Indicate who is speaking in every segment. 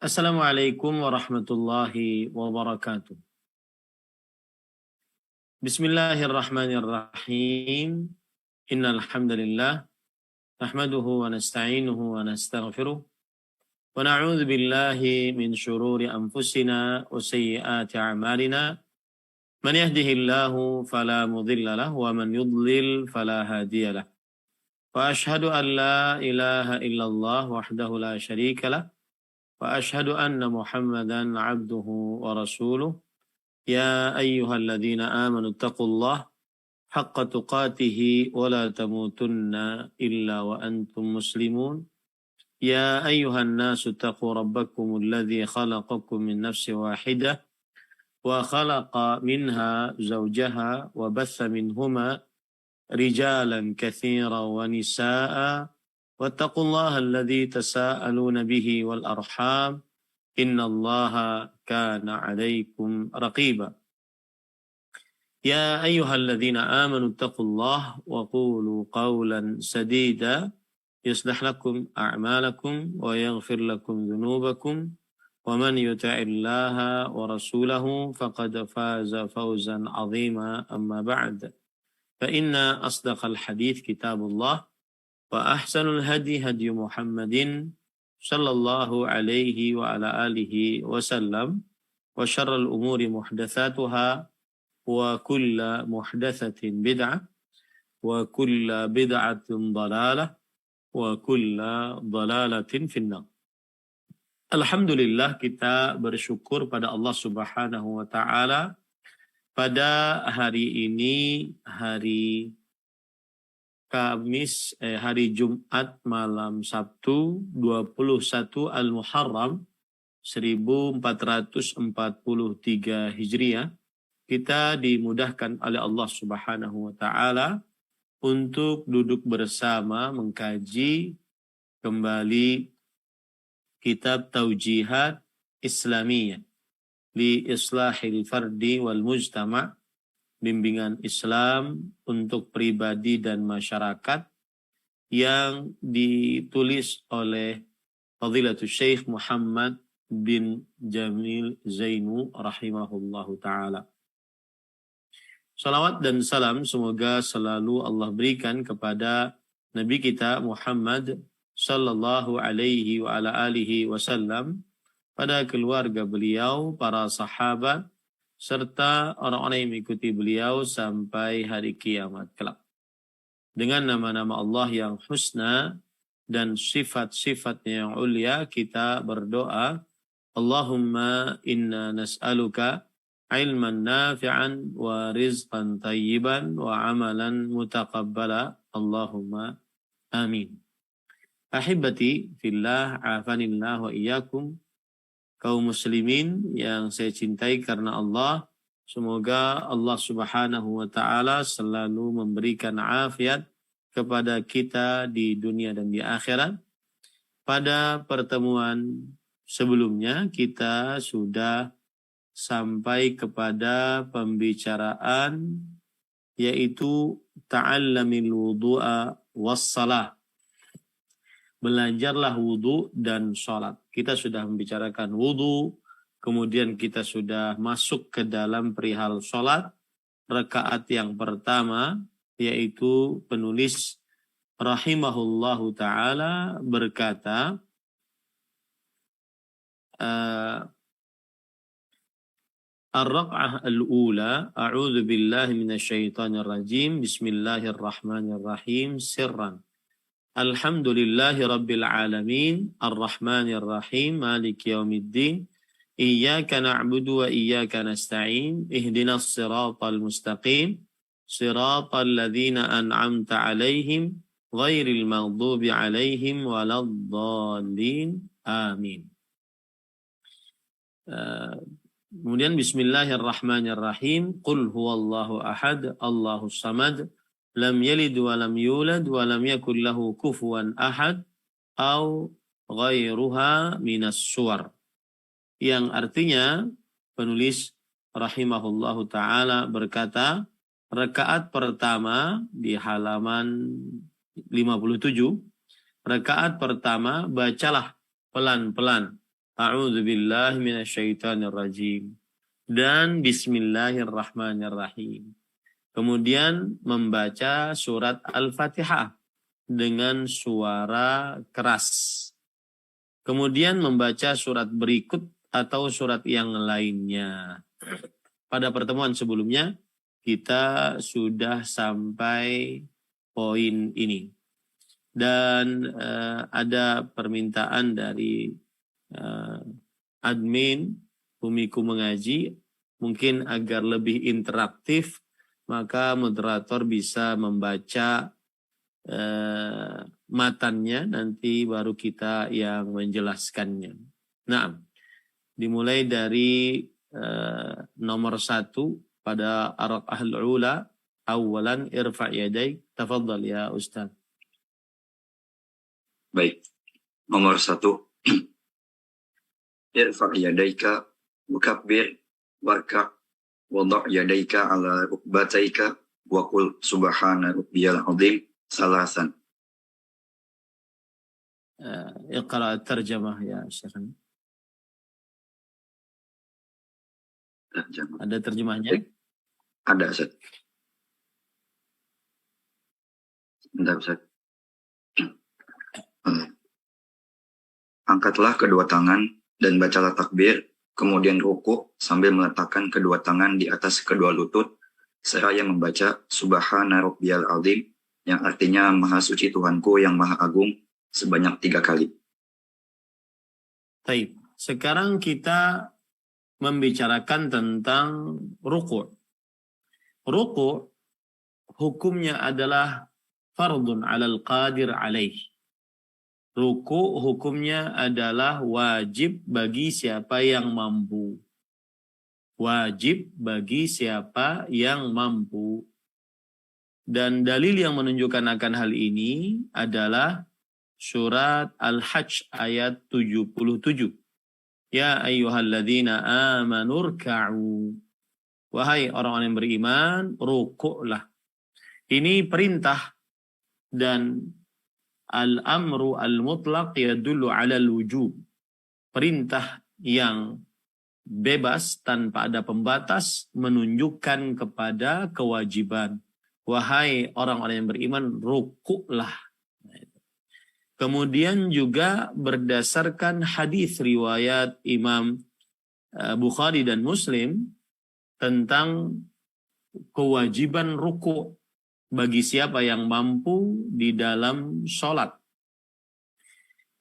Speaker 1: Assalamualaikum warahmatullahi wabarakatuh. Bismillahirrahmanirrahim. Innal hamdalillah nahmaduhu wa nasta'inuhu wa nastaghfiruh wa na'udzu billahi min shururi anfusina wa sayyiati a'malina. Man yahdihillahu fala mudilla lahu wa man yudlil fala hadiya lahu. Wa ashhadu an la ilaha illallah wahdahu la syarika lah wa ashhadu anna Muhammadan 'abduhu wa rasuluh. يا أيها الذين آمنوا اتقوا الله حق تقاته ولا تموتن إلا وأنتم مسلمون يا أيها الناس اتقوا ربكم الذي خلقكم من نفس واحدة وخلق منها زوجها وبث منهما رجالا كثيرا ونساء واتقوا الله الذي تساءلون به والأرحام إن الله كان عليكم رقيبا يا أيها الذين آمنوا اتقوا الله وقولوا قولا سديدا يصلح لكم أعمالكم ويغفر لكم ذنوبكم ومن يطع الله ورسوله فقد فاز فوزا عظيما أما بعد فإن أصدق الحديث كتاب الله وأحسن الهدي هدي محمد sallallahu alaihi wa ala alihi wasallam wa syarrul umuri muhdatsatuha wa kullu muhdatsatin bid'ah wa kullu bid'atin dhalalah wa kullu dhalalatin finnar. Alhamdulillah, kita bersyukur pada Allah Subhanahu wa taala pada hari ini, hari hari Jumat malam Sabtu 21 Al-Muharram 1443 Hijriah, kita dimudahkan oleh Allah Subhanahu wa taala untuk duduk bersama mengkaji kembali kitab Taujihat Islamiyah li Islahil Fardi wal Mujtama', bimbingan Islam untuk pribadi dan masyarakat, yang ditulis oleh Fadilatul Syekh Muhammad bin Jamil Zainu rahimahullahu ta'ala. Salawat dan salam semoga selalu Allah berikan kepada Nabi kita Muhammad sallallahu alaihi wa ala alihi wasallam, pada keluarga beliau, para sahabat, serta orang-orang yang mengikuti beliau sampai hari kiamat kelak. Dengan nama-nama Allah yang husna dan sifat-sifatnya yang ulia, kita berdoa, Allahumma inna nas'aluka ilman nafi'an wa rizqan tayyiban wa amalan mutaqabbala. Allahumma amin. Ahibati fillah, afanillah wa iyyakum. Kaum muslimin yang saya cintai karena Allah, semoga Allah Subhanahu wa taala selalu memberikan afiat kepada kita di dunia dan di akhirat. Pada pertemuan sebelumnya kita sudah sampai kepada pembicaraan yaitu ta'allamil wudu'a wassalah. Belajarlah wudu dan sholat. Kita sudah membicarakan wudu, kemudian kita sudah masuk ke dalam perihal sholat. Rakaat yang pertama, yaitu penulis rahimahullahu ta'ala berkata, Ar-rak'ah al-ula, a'udzu billahi minasyaitonir rajim, bismillahirrahmanirrahim, sirran. Alhamdulillahi Rabbil Alamin, Ar-Rahmanir Rahim, Maliki Yawmiddin, Iyyaka na'budu wa iyyaka nasta'in, Ihdinas siratal mustaqim, Siratal ladzina an'amta 'alaihim, Ghairil maghdubi 'alaihim waladdallin. Amin. Kemudian Bismillahirrahmanirrahim, Qul huwallahu ahad, Allahus samad, lam yalid wa lam yulad wa lam yakul lahu kufuwan ahad au ghairuha minas suwar. Yang artinya penulis rahimahullahu ta'ala berkata, rakaat pertama di halaman 57, rakaat pertama bacalah pelan-pelan A'udzubillahi minasyaitonirrajim. Dan Bismillahirrahmanirrahim. Kemudian membaca surat Al-Fatihah dengan suara keras. Kemudian membaca surat berikut atau surat yang lainnya. Pada pertemuan sebelumnya kita sudah sampai poin ini. Dan ada permintaan dari admin Bumiku Mengaji, mungkin agar lebih interaktif, maka moderator bisa membaca matannya, nanti baru kita yang menjelaskannya. Nah, dimulai dari nomor 1 pada Arak Ahlul Ula, awalan irfa' yadaik, tafadhal ya Ustaz.
Speaker 2: Baik, nomor 1. Irfa' yadaika, wakabbir, warka' wada' yadaika ala rukbataika, wa qul subhana rabbiyal azim salasan.
Speaker 1: Iqra' terjemah ya Syekh. Ada terjemahnya?
Speaker 2: Ada, Ustaz. Bentar, Ustaz. Angkatlah kedua tangan dan bacalah takbir, kemudian ruku sambil meletakkan kedua tangan di atas kedua lutut, seraya membaca Subhana Rabbiyal Azim, yang artinya Maha Suci Tuhanku yang Maha Agung, sebanyak 3 kali.
Speaker 1: Baik, sekarang kita membicarakan tentang ruku'. Ruku' hukumnya adalah fardun 'alal qadir 'alaih. Ruku' hukumnya adalah wajib bagi siapa yang mampu. Wajib bagi siapa yang mampu. Dan dalil yang menunjukkan akan hal ini adalah surat Al-Hajj ayat 77. Ya ayyuhalladzina amanu rka'u. Wahai orang-orang yang beriman, rukuklah. Ini perintah, dan al-amru al-mutlaq yadullu 'ala al-wujub. Perintah yang bebas tanpa ada pembatas menunjukkan kepada kewajiban. Wahai orang-orang yang beriman, rukuklah. Kemudian juga berdasarkan hadis riwayat Imam Bukhari dan Muslim tentang kewajiban ruku' bagi siapa yang mampu di dalam sholat.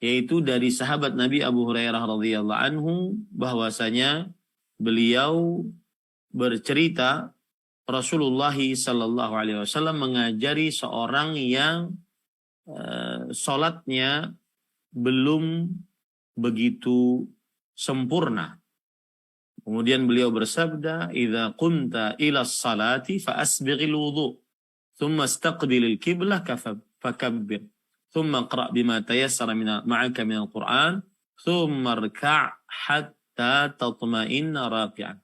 Speaker 1: Yaitu dari sahabat Nabi Abu Hurairah radhiyallahu anhu, bahwasanya beliau bercerita Rasulullah sallallahu alaihi wasallam mengajari seorang yang sholatnya belum begitu sempurna. Kemudian beliau bersabda, "Idza qumta ila sholati fa asbighil wudu, thumma istaqbilil qiblah fakabbir, thumma qra' bima tayassara ma'aka minal Qur'an, thumma rka' hatta tatma'inna raki'an."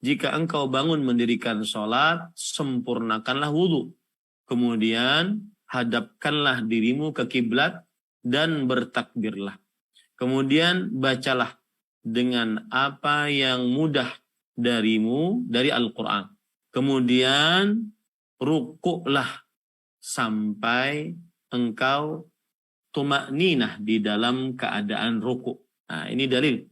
Speaker 1: Jika engkau bangun mendirikan sholat, sempurnakanlah wudu. Kemudian hadapkanlah dirimu ke kiblat dan bertakbirlah. Kemudian bacalah dengan apa yang mudah darimu dari Al-Quran. Kemudian rukuklah sampai engkau tuma'ninah di dalam keadaan rukuk. Nah, ini dalil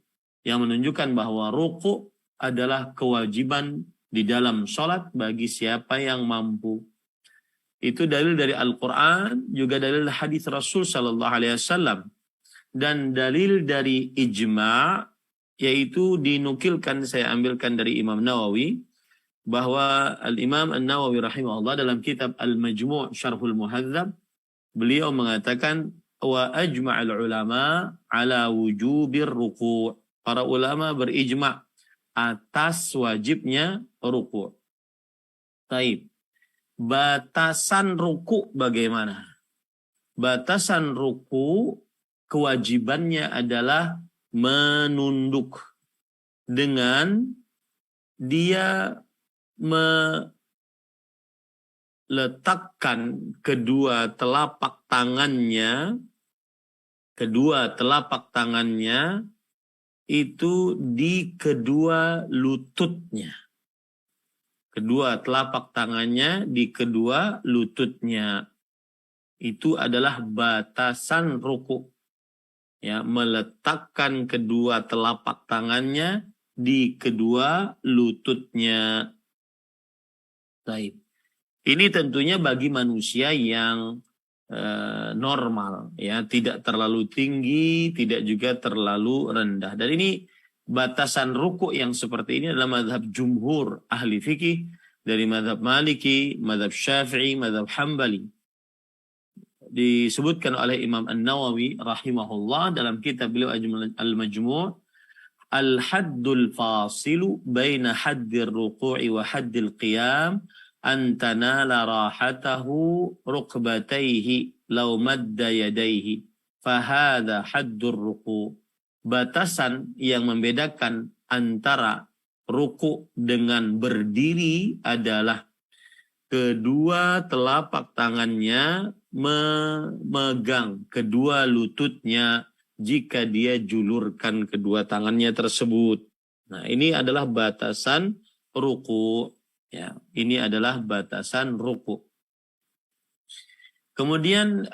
Speaker 1: yang menunjukkan bahwa rukuk adalah kewajiban di dalam sholat bagi siapa yang mampu. Itu dalil dari Al-Quran, juga dalil hadis Rasul Sallallahu Alaihi Wasallam, dan dalil dari ijma', yaitu dinukilkan, saya ambilkan dari Imam Nawawi, bahwa Al-Imam An-Nawawi rahimahullah dalam kitab Al-Majmu' Syarhul Muhadzab, beliau mengatakan, wa ajma'al ulama ala wujubir ruku'. Para ulama berijma' atas wajibnya ruku'. Taib. Batasan ruku' bagaimana? Batasan ruku' kewajibannya adalah menunduk dengan dia meletakkan kedua telapak tangannya itu di kedua lututnya. Kedua telapak tangannya di kedua lututnya. Itu adalah batasan ruku. Ya, meletakkan kedua telapak tangannya di kedua lututnya. Baik. Ini tentunya bagi manusia yang normal, ya, tidak terlalu tinggi, tidak juga terlalu rendah. Dan ini batasan ruku yang seperti ini adalah mazhab jumhur ahli fikih dari mazhab Maliki, mazhab Syafi'i, mazhab Hambali. Disebutkan oleh Imam An-Nawawi rahimahullah dalam kitab beliau Al-Majmu', al-haddul fasilu baina haddir ruku'i wa haddil qiyam an tanala rahatahu rukbatayhi law madda yadayhi fahadha haddur ruku'. Batasan yang membedakan antara ruku' dengan berdiri adalah kedua telapak tangannya memegang kedua lututnya jika dia julurkan kedua tangannya tersebut. Nah, ini adalah batasan ruku. Ya, ini adalah batasan ruku. Kemudian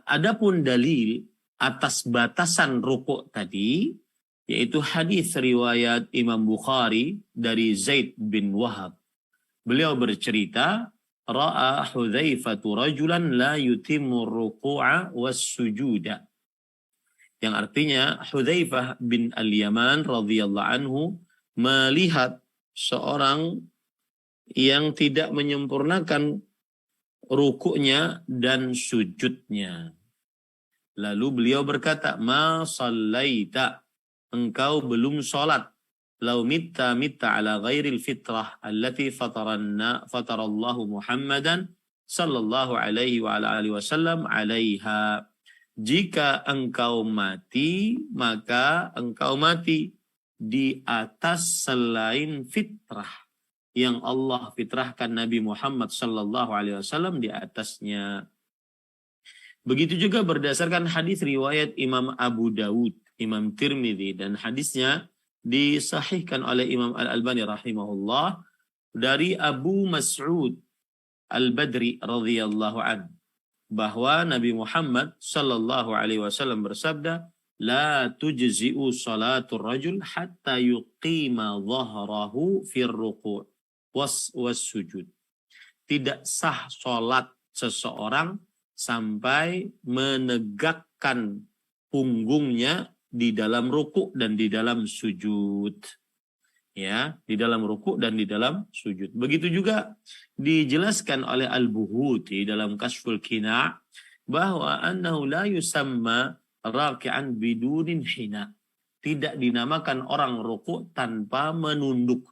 Speaker 1: adapun dalil atas batasan ruku tadi, yaitu hadis riwayat Imam Bukhari dari Zaid bin Wahab. Beliau bercerita, ra'a Hudzaifatu rajulan la yutimmu ruku'a was sujuda. Yang artinya Hudzaifah bin Al-Yaman radhiyallahu anhu melihat seorang yang tidak menyempurnakan rukuknya dan sujudnya. Lalu beliau berkata, ma sallaita, engkau belum salat. Lau mitta ala ghairil fitrah allati fatarallahu Muhammadan sallallahu alaihi wa ala alihi wasallam alaiha. Jika engkau mati, maka engkau mati di atas selain fitrah yang Allah fitrahkan Nabi Muhammad sallallahu alaihi wasallam di atasnya. Begitu juga berdasarkan hadis riwayat Imam Abu Dawud, Imam Tirmidzi, dan hadisnya disahihkan oleh Imam Al-Albani rahimahullah dari Abu Mas'ud Al-Badri radhiyallahu anhu, bahwa Nabi Muhammad sallallahu alaihi wasallam bersabda, la tujzi'u salatul rajul hatta yuqima dhahrahu fir ruku' was sujud. Tidak sah salat seseorang sampai menegakkan punggungnya di dalam ruku' dan di dalam sujud. Ya, di dalam ruku' dan di dalam sujud. Begitu juga dijelaskan oleh Al-Buhuti dalam Kashful Qina' bahwa annahu la yusamma raki'an bidunin hina. Tidak dinamakan orang ruku' tanpa menunduk.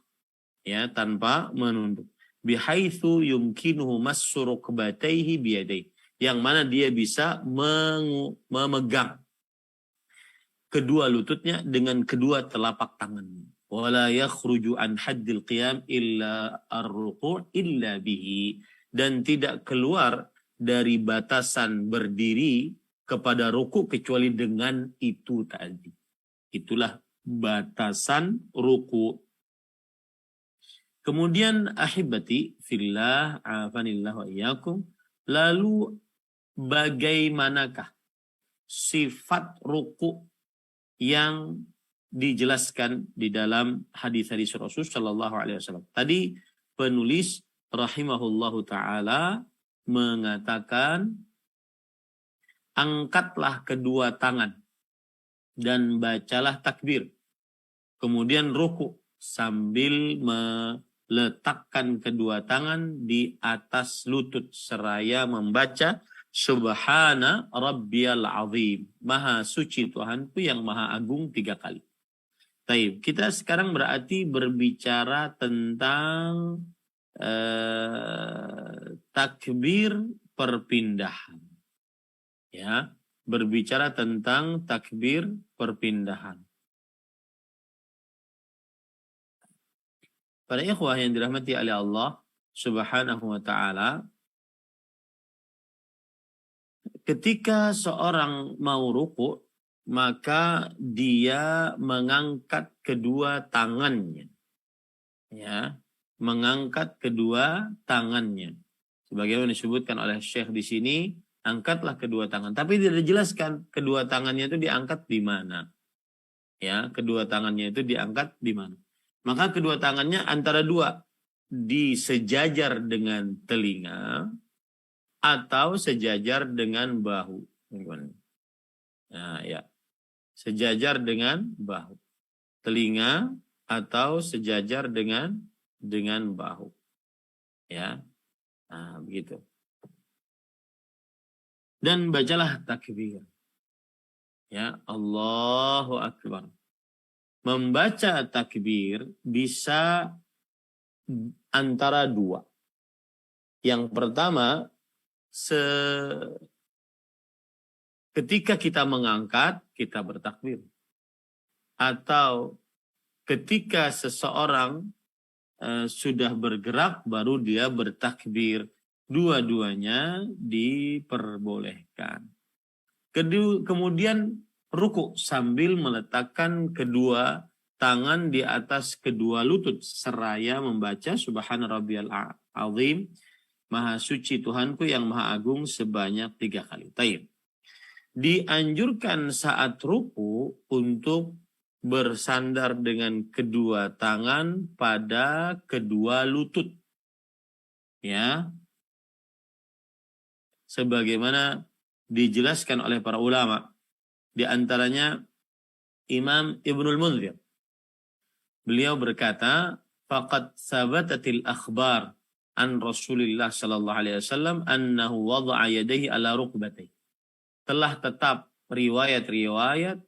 Speaker 1: Ya, tanpa menunduk. Bihaitsu yumkinuhu massu rukbatayhi biyadayhi. Yang mana dia bisa memegang kedua lututnya dengan kedua telapak tangannya. Wala yakhruju an haddil qiyam illa ar-ruku' illa bihi. Dan tidak keluar dari batasan berdiri kepada ruku' kecuali dengan itu tadi. Itulah batasan ruku'. Kemudian ahibati fillah afanillah wa iyyakum, lalu bagaimanakah sifat ruku' yang dijelaskan di dalam hadis-hadis Rasul sallallahu alaihi wasallam. Tadi penulis rahimahullahu taala mengatakan, angkatlah kedua tangan dan bacalah takbir. Kemudian ruku' sambil meletakkan kedua tangan di atas lutut seraya membaca Subhana Rabbiyal Azim. Maha suci Tuhanku yang maha agung 3 kali. Baik, kita sekarang berarti berbicara tentang takbir perpindahan. Ya, berbicara tentang takbir perpindahan. Para ikhwah yang dirahmati oleh Allah Subhanahu wa taala, ketika seorang mau ruku', maka dia mengangkat kedua tangannya. Ya, mengangkat kedua tangannya. Sebagaimana disebutkan oleh Syekh di sini, angkatlah kedua tangan. Tapi tidak dijelaskan kedua tangannya itu diangkat di mana. Ya, kedua tangannya itu diangkat di mana. Maka kedua tangannya antara dua, di sejajar dengan telinga atau sejajar dengan bahu. Nah, ya. Sejajar dengan bahu. Telinga atau sejajar dengan bahu. Ya. Nah, begitu. Dan bacalah takbir. Ya, Allahu Akbar. Membaca takbir bisa antara dua. Yang pertama, ketika kita mengangkat, kita bertakbir. Atau ketika seseorang sudah bergerak, baru dia bertakbir. Dua-duanya diperbolehkan. Kemudian ruku sambil meletakkan kedua tangan di atas kedua lutut seraya membaca Subhana rabbiyal azim, Maha suci Tuhanku yang maha agung sebanyak 3 kali. Taib. Dianjurkan saat ruku untuk bersandar dengan kedua tangan pada kedua lutut. Ya. Sebagaimana dijelaskan oleh para ulama. Di antaranya Imam Ibnul Munzir. Beliau berkata, faqad sabatatil akhbar an Rasulillah sallallahu alaihi wasallam annahu wada'a yadayhi ala rukbatayhi. Telah tetap riwayat-riwayat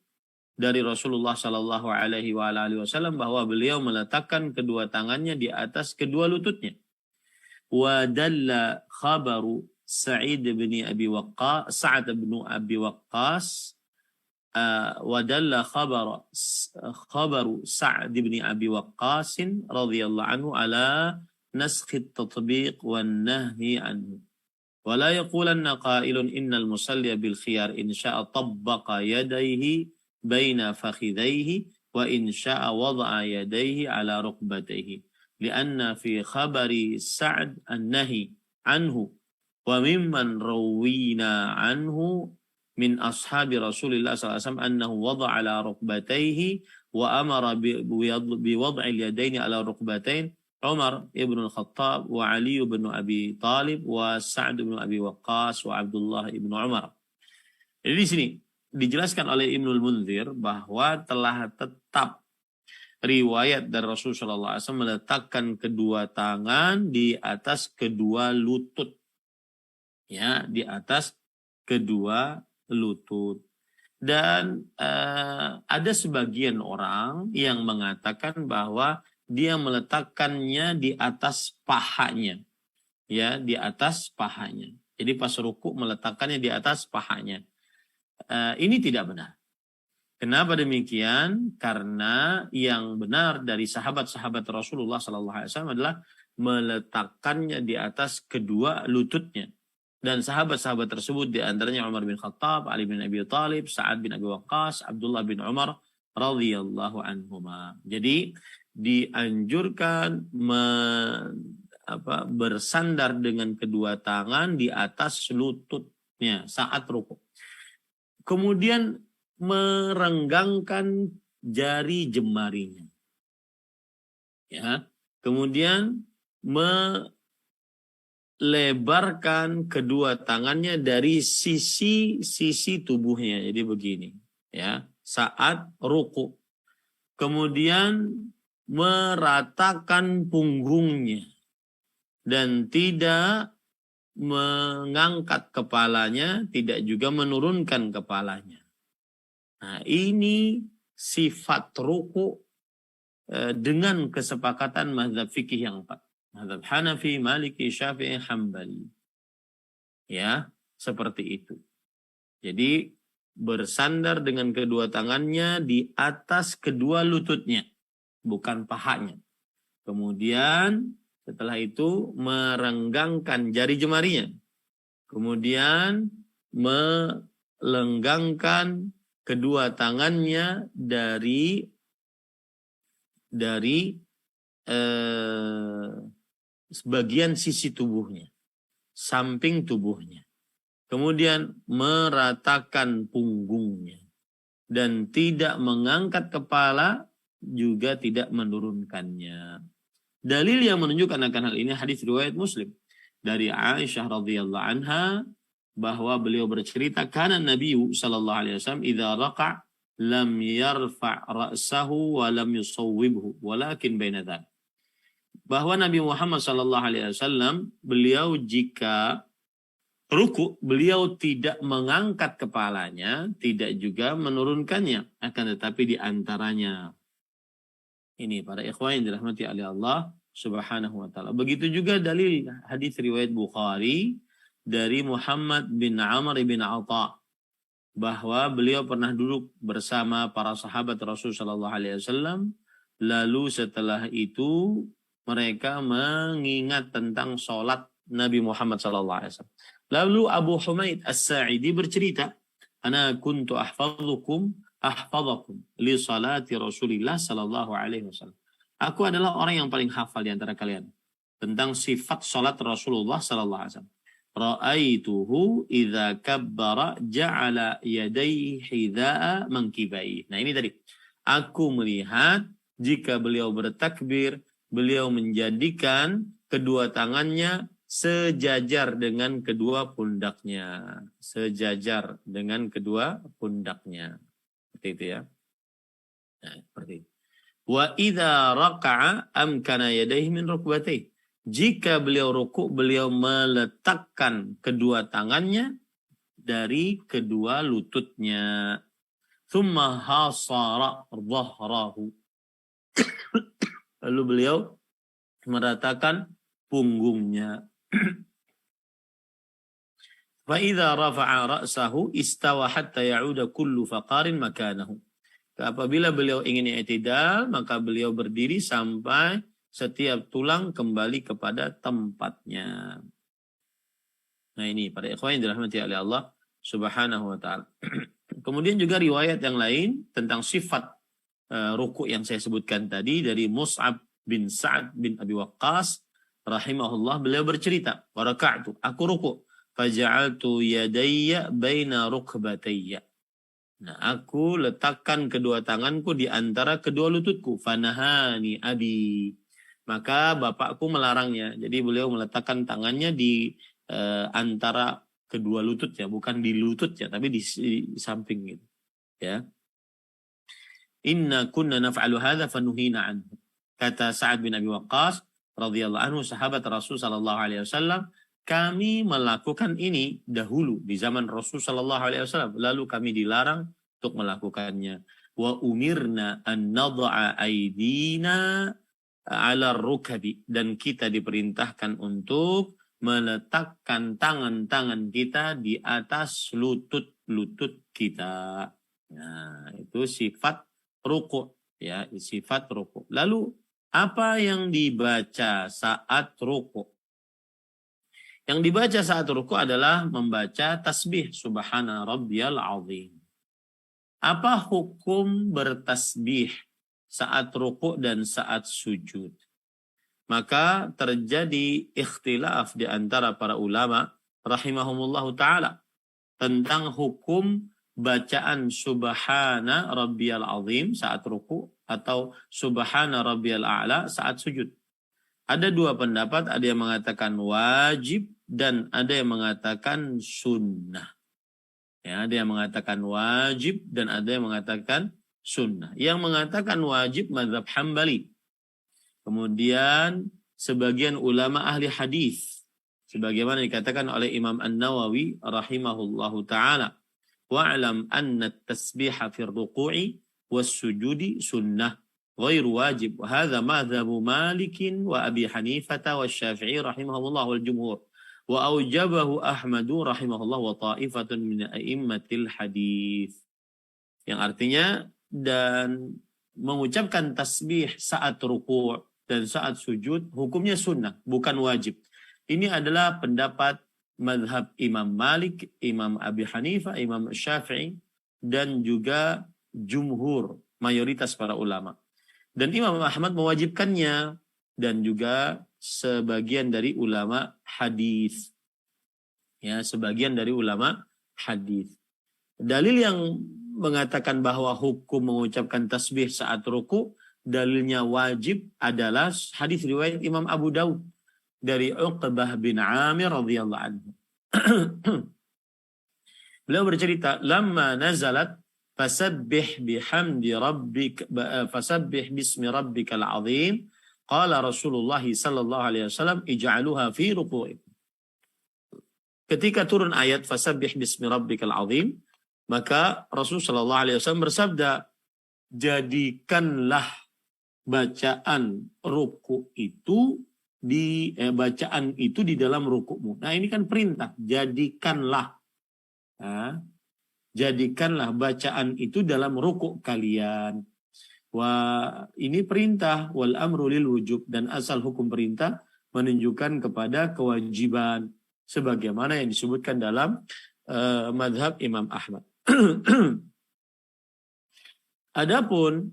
Speaker 1: dari Rasulullah sallallahu alaihi wasallam bahwa beliau meletakkan kedua tangannya di atas kedua lututnya. Wa dalla khabaru Sa'id bin Abi Waqqas, Sa'ad bin Abi Waqqas, wa dalla khabaru Sa'd bin Abi Waqqas radhiyallahu anhu ala naskh at-tatbiq wan nahyi anhu. Wa la yaqulanna qailun innal musalli bil khiyar in sha'a tabbaqa yadayhi baina fakhidayhi wa in sha'a wada'a yadayhi ala rukbatayhi. Lianna fi khabari Sa'd an-nahi anhu wa mimman rawina anhu min ashabi Rasulillah SAW annahu wada'a ala rukbatayhi wa amara bi wad'il yadaini ala rukbatain Umar ibn al-Khattab wa Ali ibn Abi Talib wa Sa'd ibn Abi Waqqas wa Abdullah ibn Umar. Jadi di sini dijelaskan oleh Ibnul Munzir bahwa telah tetap riwayat dari Rasulullah SAW meletakkan kedua tangan di atas kedua lutut. Ya, di atas kedua lutut. Dan ada sebagian orang yang mengatakan bahwa dia meletakkannya di atas pahanya. Ya, di atas pahanya. Jadi pas ruku meletakkannya di atas pahanya. Ini tidak benar. Kenapa demikian? Karena yang benar dari sahabat-sahabat Rasulullah SAW adalah meletakkannya di atas kedua lututnya. Dan sahabat-sahabat tersebut diantaranya Umar bin Khattab, Ali bin Abi Talib, Sa'ad bin Abi Waqqas, Abdullah bin Umar radhiyallahu anhuma. Jadi dianjurkan bersandar dengan kedua tangan di atas lututnya saat rukuk. Kemudian merenggangkan jari jemarinya. Ya, kemudian melebarkan kedua tangannya dari sisi tubuhnya. Jadi begini, ya, saat rukuk. Kemudian meratakan punggungnya dan tidak mengangkat kepalanya, tidak juga menurunkan kepalanya. Nah, ini sifat ruku dengan kesepakatan mazhab fikih yang empat. Mazhab Hanafi, Maliki, Syafi'i, Hambali. Ya, seperti itu. Jadi bersandar dengan kedua tangannya di atas kedua lututnya, bukan pahanya. Kemudian setelah itu merenggangkan jari jemarinya. Kemudian melenggangkan kedua tangannya dari sebagian sisi tubuhnya, samping tubuhnya. Kemudian meratakan punggungnya. Dan tidak mengangkat kepala, juga tidak menurunkannya. Dalil yang menunjukkan akan hal ini hadis riwayat Muslim dari Aisyah radhiyallahu anha bahwa beliau bercerita kana Nabi sallallahu alaihi wasallam idza raqa' lam yarfa' ra'sahu wa lam yusawwibhu walakin baina dzalik. Bahwa Nabi Muhammad sallallahu alaihi wasallam beliau jika ruku, beliau tidak mengangkat kepalanya, tidak juga menurunkannya, akan tetapi di antaranya. Ini para ikhwan yang dirahmati oleh Allah Subhanahu wa taala. Begitu juga dalil hadis riwayat Bukhari dari Muhammad bin Amr bin Atha bahwa beliau pernah duduk bersama para sahabat Rasul sallallahu alaihi wasallam, lalu setelah itu mereka mengingat tentang salat Nabi Muhammad sallallahu alaihi wasallam. Lalu Abu Humaid As-Sa'idi bercerita, "Ana kuntu ahfazukum li salati Rasulillah sallallahu alaihi wasallam." Aku adalah orang yang paling hafal di antara kalian tentang sifat salat Rasulullah sallallahu alaihi wasallam. Ra'aituhu idza kabbara ja'ala yadayhi hidha'a mankibai. Nah, ini tadi. Aku melihat jika beliau bertakbir, beliau menjadikan kedua tangannya sejajar dengan kedua pundaknya. Sejajar dengan kedua pundaknya. Seperti itu ya. Nah, seperti itu. Wa idza raka'a amkana yadayhi min rukbatayhi. Jika beliau rukuk, beliau meletakkan kedua tangannya dari kedua lututnya. Thumma hasara dhahrahu. Lalu beliau meratakan punggungnya. Fa idza rafa'a ra'sahu istawa hatta ya'uda kullu faqarin makanahu. Apabila beliau ingin i'tidal, maka beliau berdiri sampai setiap tulang kembali kepada tempatnya. Nah, ini para ikhwan yang dirahmati oleh Allah Subhanahu wa taala. Kemudian juga riwayat yang lain tentang sifat ruku' yang saya sebutkan tadi dari Mus'ab bin Sa'ad bin Abi Waqqas rahimahullah, beliau bercerita, "Wa raka'tu, aku ruku', faja'altu yadayya baina rukbatayya." Nah, aku letakkan kedua tanganku di antara kedua lututku. Fanahani abi. Maka bapakku melarangnya. Jadi beliau meletakkan tangannya di antara kedua lututnya, bukan di lututnya, tapi di samping gitu. Ya. Inna kunna naf'alu hadza fanuhina anhu. Kata Sa'ad bin Abi Waqqas radhiyallahu anhu, sahabat Rasul sallallahu alaihi wasallam, kami melakukan ini dahulu di zaman Rasul sallallahu alaihi wasallam, lalu kami dilarang untuk melakukannya. Wa umirna an nad'a aydina 'ala rukabi, dan kita diperintahkan untuk meletakkan tangan-tangan kita di atas lutut-lutut kita. Nah, itu sifat ruku', ya, sifat ruku'. Lalu apa yang dibaca saat ruku'? Yang dibaca saat ruku' adalah membaca tasbih subhana rabbiyal azim. Apa hukum bertasbih saat ruku' dan saat sujud? Maka terjadi ikhtilaf di antara para ulama rahimahumullahu ta'ala tentang hukum bacaan subhana rabbiyal azim saat ruku' atau subhana rabbiyal a'la saat sujud. Ada dua pendapat, ada yang mengatakan wajib dan ada yang mengatakan sunnah. Ya, ada yang mengatakan wajib dan ada yang mengatakan sunnah. Yang mengatakan wajib mazhab Hambali. Kemudian sebagian ulama ahli hadis, sebagaimana dikatakan oleh Imam An-Nawawi rahimahullahu ta'ala, wa'lam anna at-tasbiha fi ar-ruku'i was-sujudi sunnah ghairu wajib. Wa hadha madhhabu Malik wa Abi Hanifah wa Syafi'i rahimahullah wal jumhur. Wa aujabahu Ahmadu rahimahullah wa ta'ifatun min a'immatil hadis. Yang artinya, dan mengucapkan tasbih saat ruku' dan saat sujud hukumnya sunnah, bukan wajib. Ini adalah pendapat madhab Imam Malik, Imam Abi Hanifah, Imam Syafi'i, dan juga jumhur, mayoritas para ulama. Dan Imam Ahmad mewajibkannya dan juga sebagian dari ulama hadis. Ya, sebagian dari ulama hadis. Dalil yang mengatakan bahwa hukum mengucapkan tasbih saat ruku, dalilnya wajib adalah hadis riwayat Imam Abu Daud dari Uqbah bin Amir radhiyallahu anhu. Beliau bercerita, "Lamma nazalat fasabbih bihamdi rabbik fasabbih bismi rabbikal azim, qala Rasulullah sallallahu alaihi wasallam ij'aluha fi ruku'ikum." Ketika turun ayat fasabbih bismi rabbikal azim, maka Rasulullah sallallahu alaihi wasallam bersabda, jadikanlah bacaan ruku itu bacaan itu di dalam rukumu. Nah, ini kan perintah, jadikanlah. Nah, jadikanlah bacaan itu dalam ruku kalian. Wah, ini perintah, wal amru lil wujub, dan asal hukum perintah menunjukkan kepada kewajiban sebagaimana yang disebutkan dalam madhab Imam Ahmad. Adapun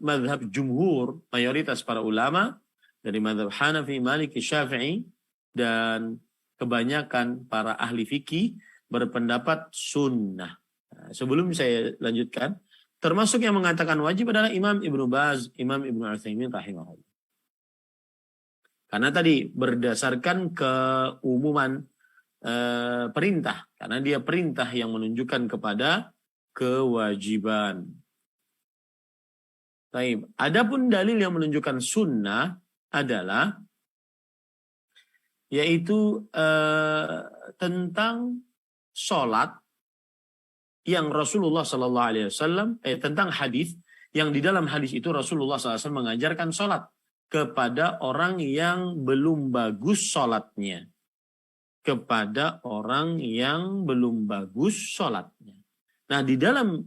Speaker 1: madhab jumhur, mayoritas para ulama dari madhab Hanafi, Maliki, Syafi'i, dan kebanyakan para ahli fikih berpendapat sunnah. Nah, sebelum saya lanjutkan, termasuk yang mengatakan wajib adalah Imam Ibnu Baz, Imam Ibnu Utsaimin rahimahullah. Karena tadi berdasarkan keumuman perintah, karena dia perintah yang menunjukkan kepada kewajiban. Baik, adapun dalil yang menunjukkan sunnah adalah yaitu tentang sholat yang Rasulullah Sallallahu Alaihi Wasallam tentang hadis yang di dalam hadis itu Rasulullah SAW mengajarkan sholat kepada orang yang belum bagus sholatnya, kepada orang yang belum bagus sholatnya. Nah, di dalam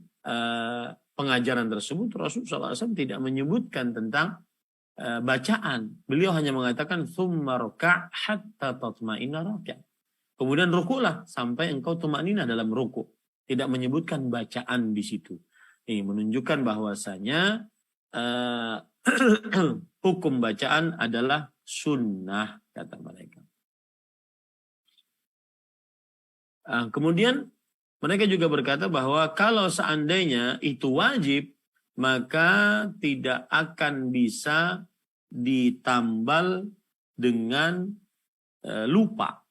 Speaker 1: pengajaran tersebut Rasulullah SAW tidak menyebutkan tentang bacaan. Beliau hanya mengatakan tsumma raka' hatta tatma'inna raka'. Kemudian rukulah sampai engkau tumanina dalam ruku. Tidak menyebutkan bacaan di situ. Ini menunjukkan bahwasanya hukum bacaan adalah sunnah, kata mereka. Kemudian mereka juga berkata bahwa kalau seandainya itu wajib, maka tidak akan bisa ditambal dengan lupa.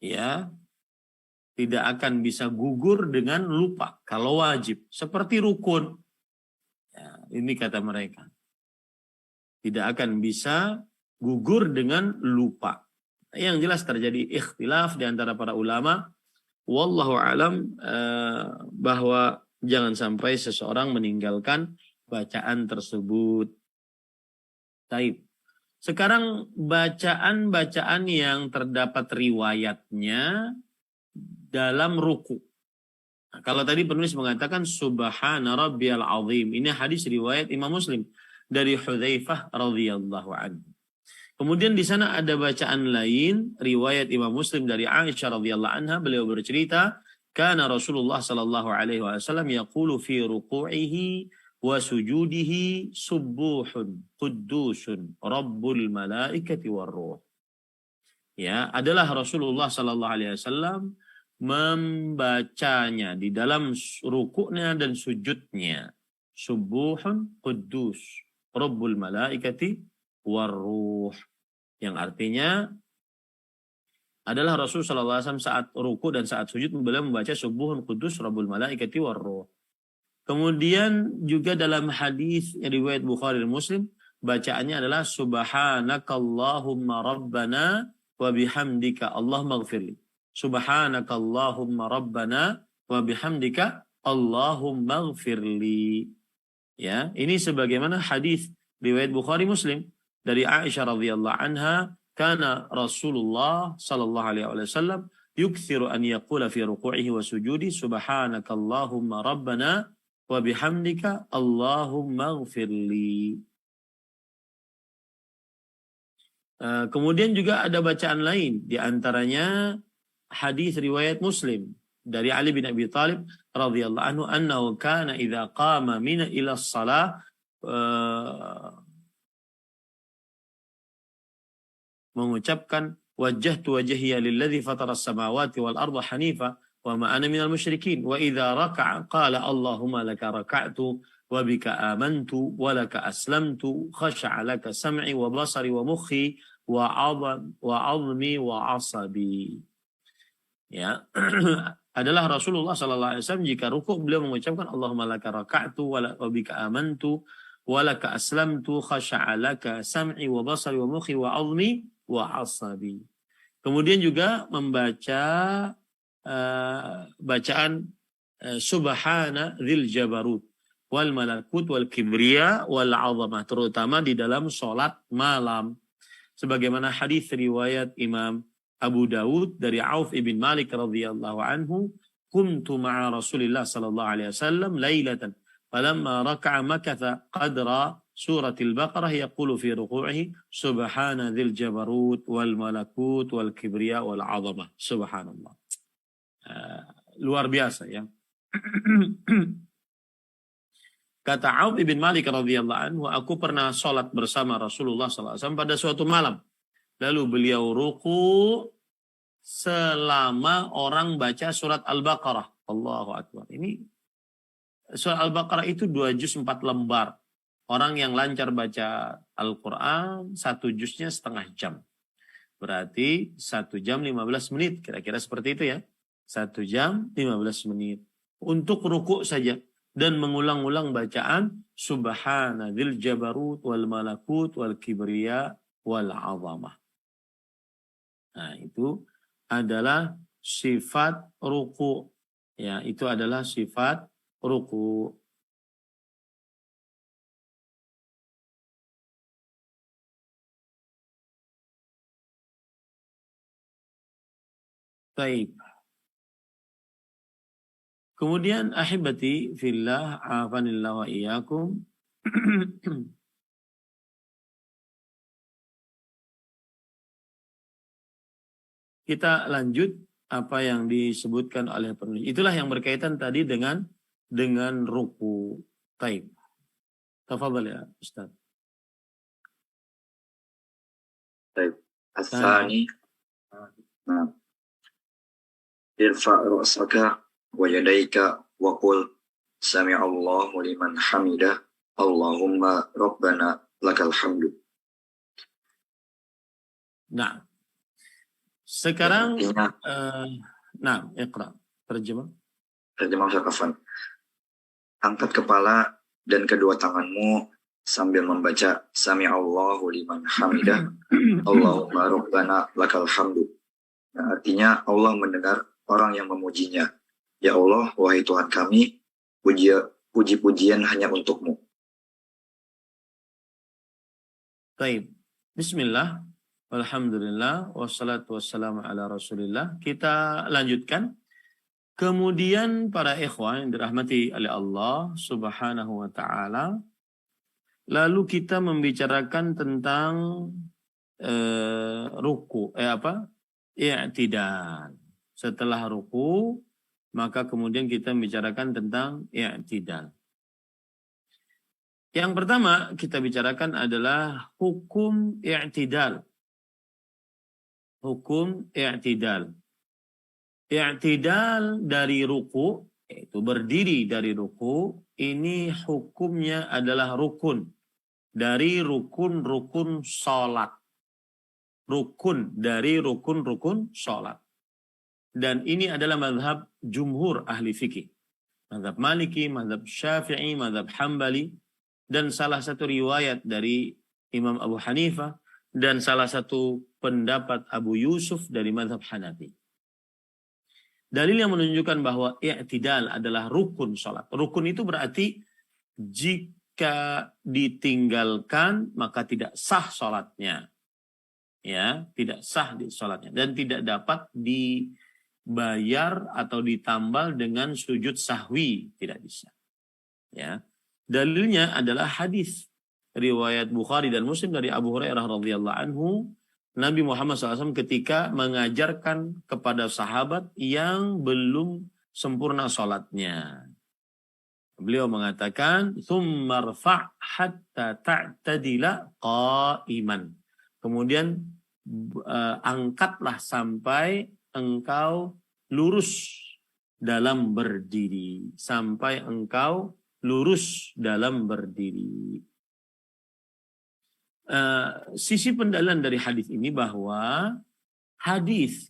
Speaker 1: Ya, tidak akan bisa gugur dengan lupa kalau wajib, seperti rukun. Ya, ini kata mereka. Tidak akan bisa gugur dengan lupa. Yang jelas terjadi ikhtilaf di antara para ulama. Wallahu alam bahwa jangan sampai seseorang meninggalkan bacaan tersebut. Taib. Sekarang bacaan-bacaan yang terdapat riwayatnya dalam ruku. Nah, kalau tadi penulis mengatakan subhana rabbiyal azim, ini hadis riwayat Imam Muslim dari Hudzaifah radhiyallahu anhu. Kemudian di sana ada bacaan lain riwayat Imam Muslim dari Aisyah radhiyallahu anha, beliau bercerita, kana Rasulullah sallallahu alaihi wasallam yaqulu fi ruku'ihi wa sujudihi subuhun quddusun rabbul malaikati warruh. Ya, adalah Rasulullah sallallahu alaihi wasallam membacanya di dalam rukuknya dan sujudnya. Subuhun quddus rabbul malaikati warruh. Yang artinya adalah Rasul sallallahu alaihi wasallam saat ruku dan saat sujud beliau membaca subuhun quddus rabbul malaikati warruh. Kemudian juga dalam hadis riwayat Bukhari dan Muslim bacaannya adalah subhanakallahumma rabbana wa bihamdika Allahumma ighfirli. Subhanakallahumma rabbana wa bihamdika Allahumma ighfirli. Ya, ini sebagaimana hadis riwayat Bukhari Muslim dari Aisyah radhiyallahu anha, kana Rasulullah sallallahu alaihi wasallam yukthiru an yaqula fi ruku'ihi wa sujudi subhanakallahumma rabbana wa bihamdika Allahumma ighfirli. Kemudian juga ada bacaan lain, di antaranya hadis riwayat Muslim dari Ali bin Abi Thalib radhiyallahu anhu annahu kana idza qama min ila shalah mengucapkan wajjahtu wajhiya lilladzi fatara as-samawati wal arda hanifa wa ma ana minal musyrikin wa idza raka'a qala Allahumma laka raka'tu wa bika amantu wa laka aslamtu khasha'a laka sam'i wa basari wa mukhi wa 'azmi wa 'asabi. Ya. Adalah Rasulullah sallallahu alaihi wasallam jika rukuk beliau mengucapkan Allahumma laka raka'tu wa bika amantu wa laka aslamtu khasha'a laka sam'i wa basari wa mukhi wa 'azmi wa 'asabi. Kemudian juga membaca bacaan subhana dzil jabarut wal malakut wal kibriya wal 'azamah, terutama di dalam salat malam. Sebagaimana hadis riwayat Imam Abu Dawud dari Auf ibn Malik radhiyallahu anhu, kuntu ma'a Rasulillah sallallahu alaihi wasallam lailatan falamma raka'a makatha qadra suratil Baqarah yaqulu fi ruku'ihi subhana dzil jabarut wal malakut wal kibriya wal 'azamah. Subhanallah. Luar biasa ya. Kata Auf ibn Malik radhiyallahu anhu, aku pernah sholat bersama Rasulullah sallallahu alaihi wasallam pada suatu malam. Lalu beliau ruku selama orang baca surat Al-Baqarah. Allahu Akbar. Ini surat Al-Baqarah itu 2 juz 4 lembar. Orang yang lancar baca Al-Quran 1 juznya setengah jam. Berarti 1 jam 15 menit. Kira-kira seperti itu ya. 1 jam 15 menit. Untuk ruku saja. Dan mengulang-ulang bacaan Subhana dzil jabarut wal malakut wal kibriya wal 'azamah. Nah, itu adalah sifat ruku. Ya, itu adalah sifat ruku. Baik. Kemudian ahibati fillah afanillah wa iyyakum. Kita lanjut apa yang disebutkan oleh penulis. Itulah yang berkaitan tadi dengan ruku. Taib. Tafadhal ya Ustaz.
Speaker 2: Taib. Asani. Nah. Irfa' ra'saka wa yadaika wa qul sami'allahu liman hamidah Allahumma rabbana lakal hamdu.
Speaker 1: Nah, sekarang nah, iqra, terjemah.
Speaker 2: Terjemah Syakafan. Angkat kepala dan kedua tanganmu sambil membaca sami'allahu liman hamidah Allahumma rabbana lakal hamdu. Nah, artinya Allah mendengar orang yang memujinya. Ya Allah, wahai Tuhan kami, puji-pujian hanya untukmu.
Speaker 1: Baik. Bismillah. Alhamdulillah. Wassalatu wassalamu ala rasulillah. Kita lanjutkan. Kemudian para ikhwan yang dirahmati oleh Allah subhanahu wa ta'ala. Lalu kita membicarakan tentang ruku. I'tidal. Setelah ruku, maka kemudian kita membicarakan tentang i'tidal. Yang pertama kita bicarakan adalah hukum i'tidal. Hukum i'tidal. I'tidal dari ruku, yaitu berdiri dari ruku, ini hukumnya adalah rukun. Dari rukun-rukun sholat. Rukun dari rukun-rukun sholat. Dan ini adalah mazhab jumhur ahli fikih. Mazhab Maliki, mazhab Syafi'i, mazhab Hambali. Dan salah satu riwayat dari Imam Abu Hanifah. Dan salah satu pendapat Abu Yusuf dari mazhab Hanafi. Dalil yang menunjukkan bahwa i'tidal adalah rukun sholat. Rukun itu berarti jika ditinggalkan maka tidak sah sholatnya. Ya, tidak sah di sholatnya. Dan tidak dapat dibayar atau ditambal dengan sujud sahwi. Tidak bisa. Ya. Dalilnya adalah hadis riwayat Bukhari dan Muslim dari Abu Hurairah radhiyallahu anhu. Nabi Muhammad SAW ketika mengajarkan kepada sahabat yang belum sempurna sholatnya. Beliau mengatakan, "Tsummarfa' hatta ta'tadila qa'iman." Kemudian angkatlah sampai engkau lurus dalam berdiri. Sampai engkau lurus dalam berdiri. Sisi pendalilan dari hadis ini bahwa hadis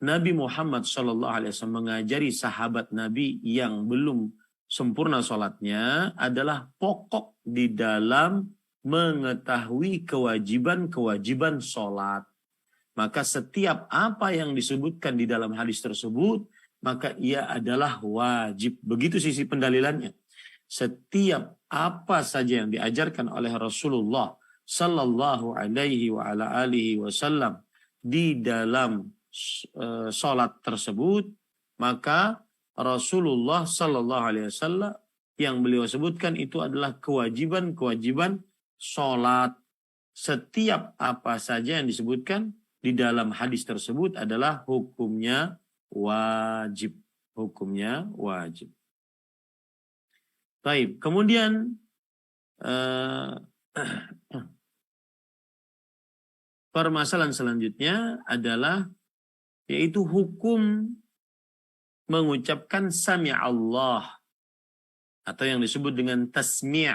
Speaker 1: Nabi Muhammad SAW mengajari sahabat Nabi yang belum sempurna sholatnya adalah pokok di dalam mengetahui kewajiban-kewajiban sholat. Maka setiap apa yang disebutkan di dalam hadis tersebut, maka ia adalah wajib. Begitu sisi pendalilannya. Setiap apa saja yang diajarkan oleh Rasulullah Sallallahu Alaihi Wasallam di dalam sholat tersebut, maka Rasulullah Sallallahu Alaihi Wasallam yang beliau sebutkan itu adalah kewajiban-kewajiban sholat. Setiap apa saja yang disebutkan di dalam hadis tersebut adalah hukumnya wajib. Hukumnya wajib. Baik, kemudian permasalahan selanjutnya adalah yaitu hukum mengucapkan sami Allah atau yang disebut dengan tasmi'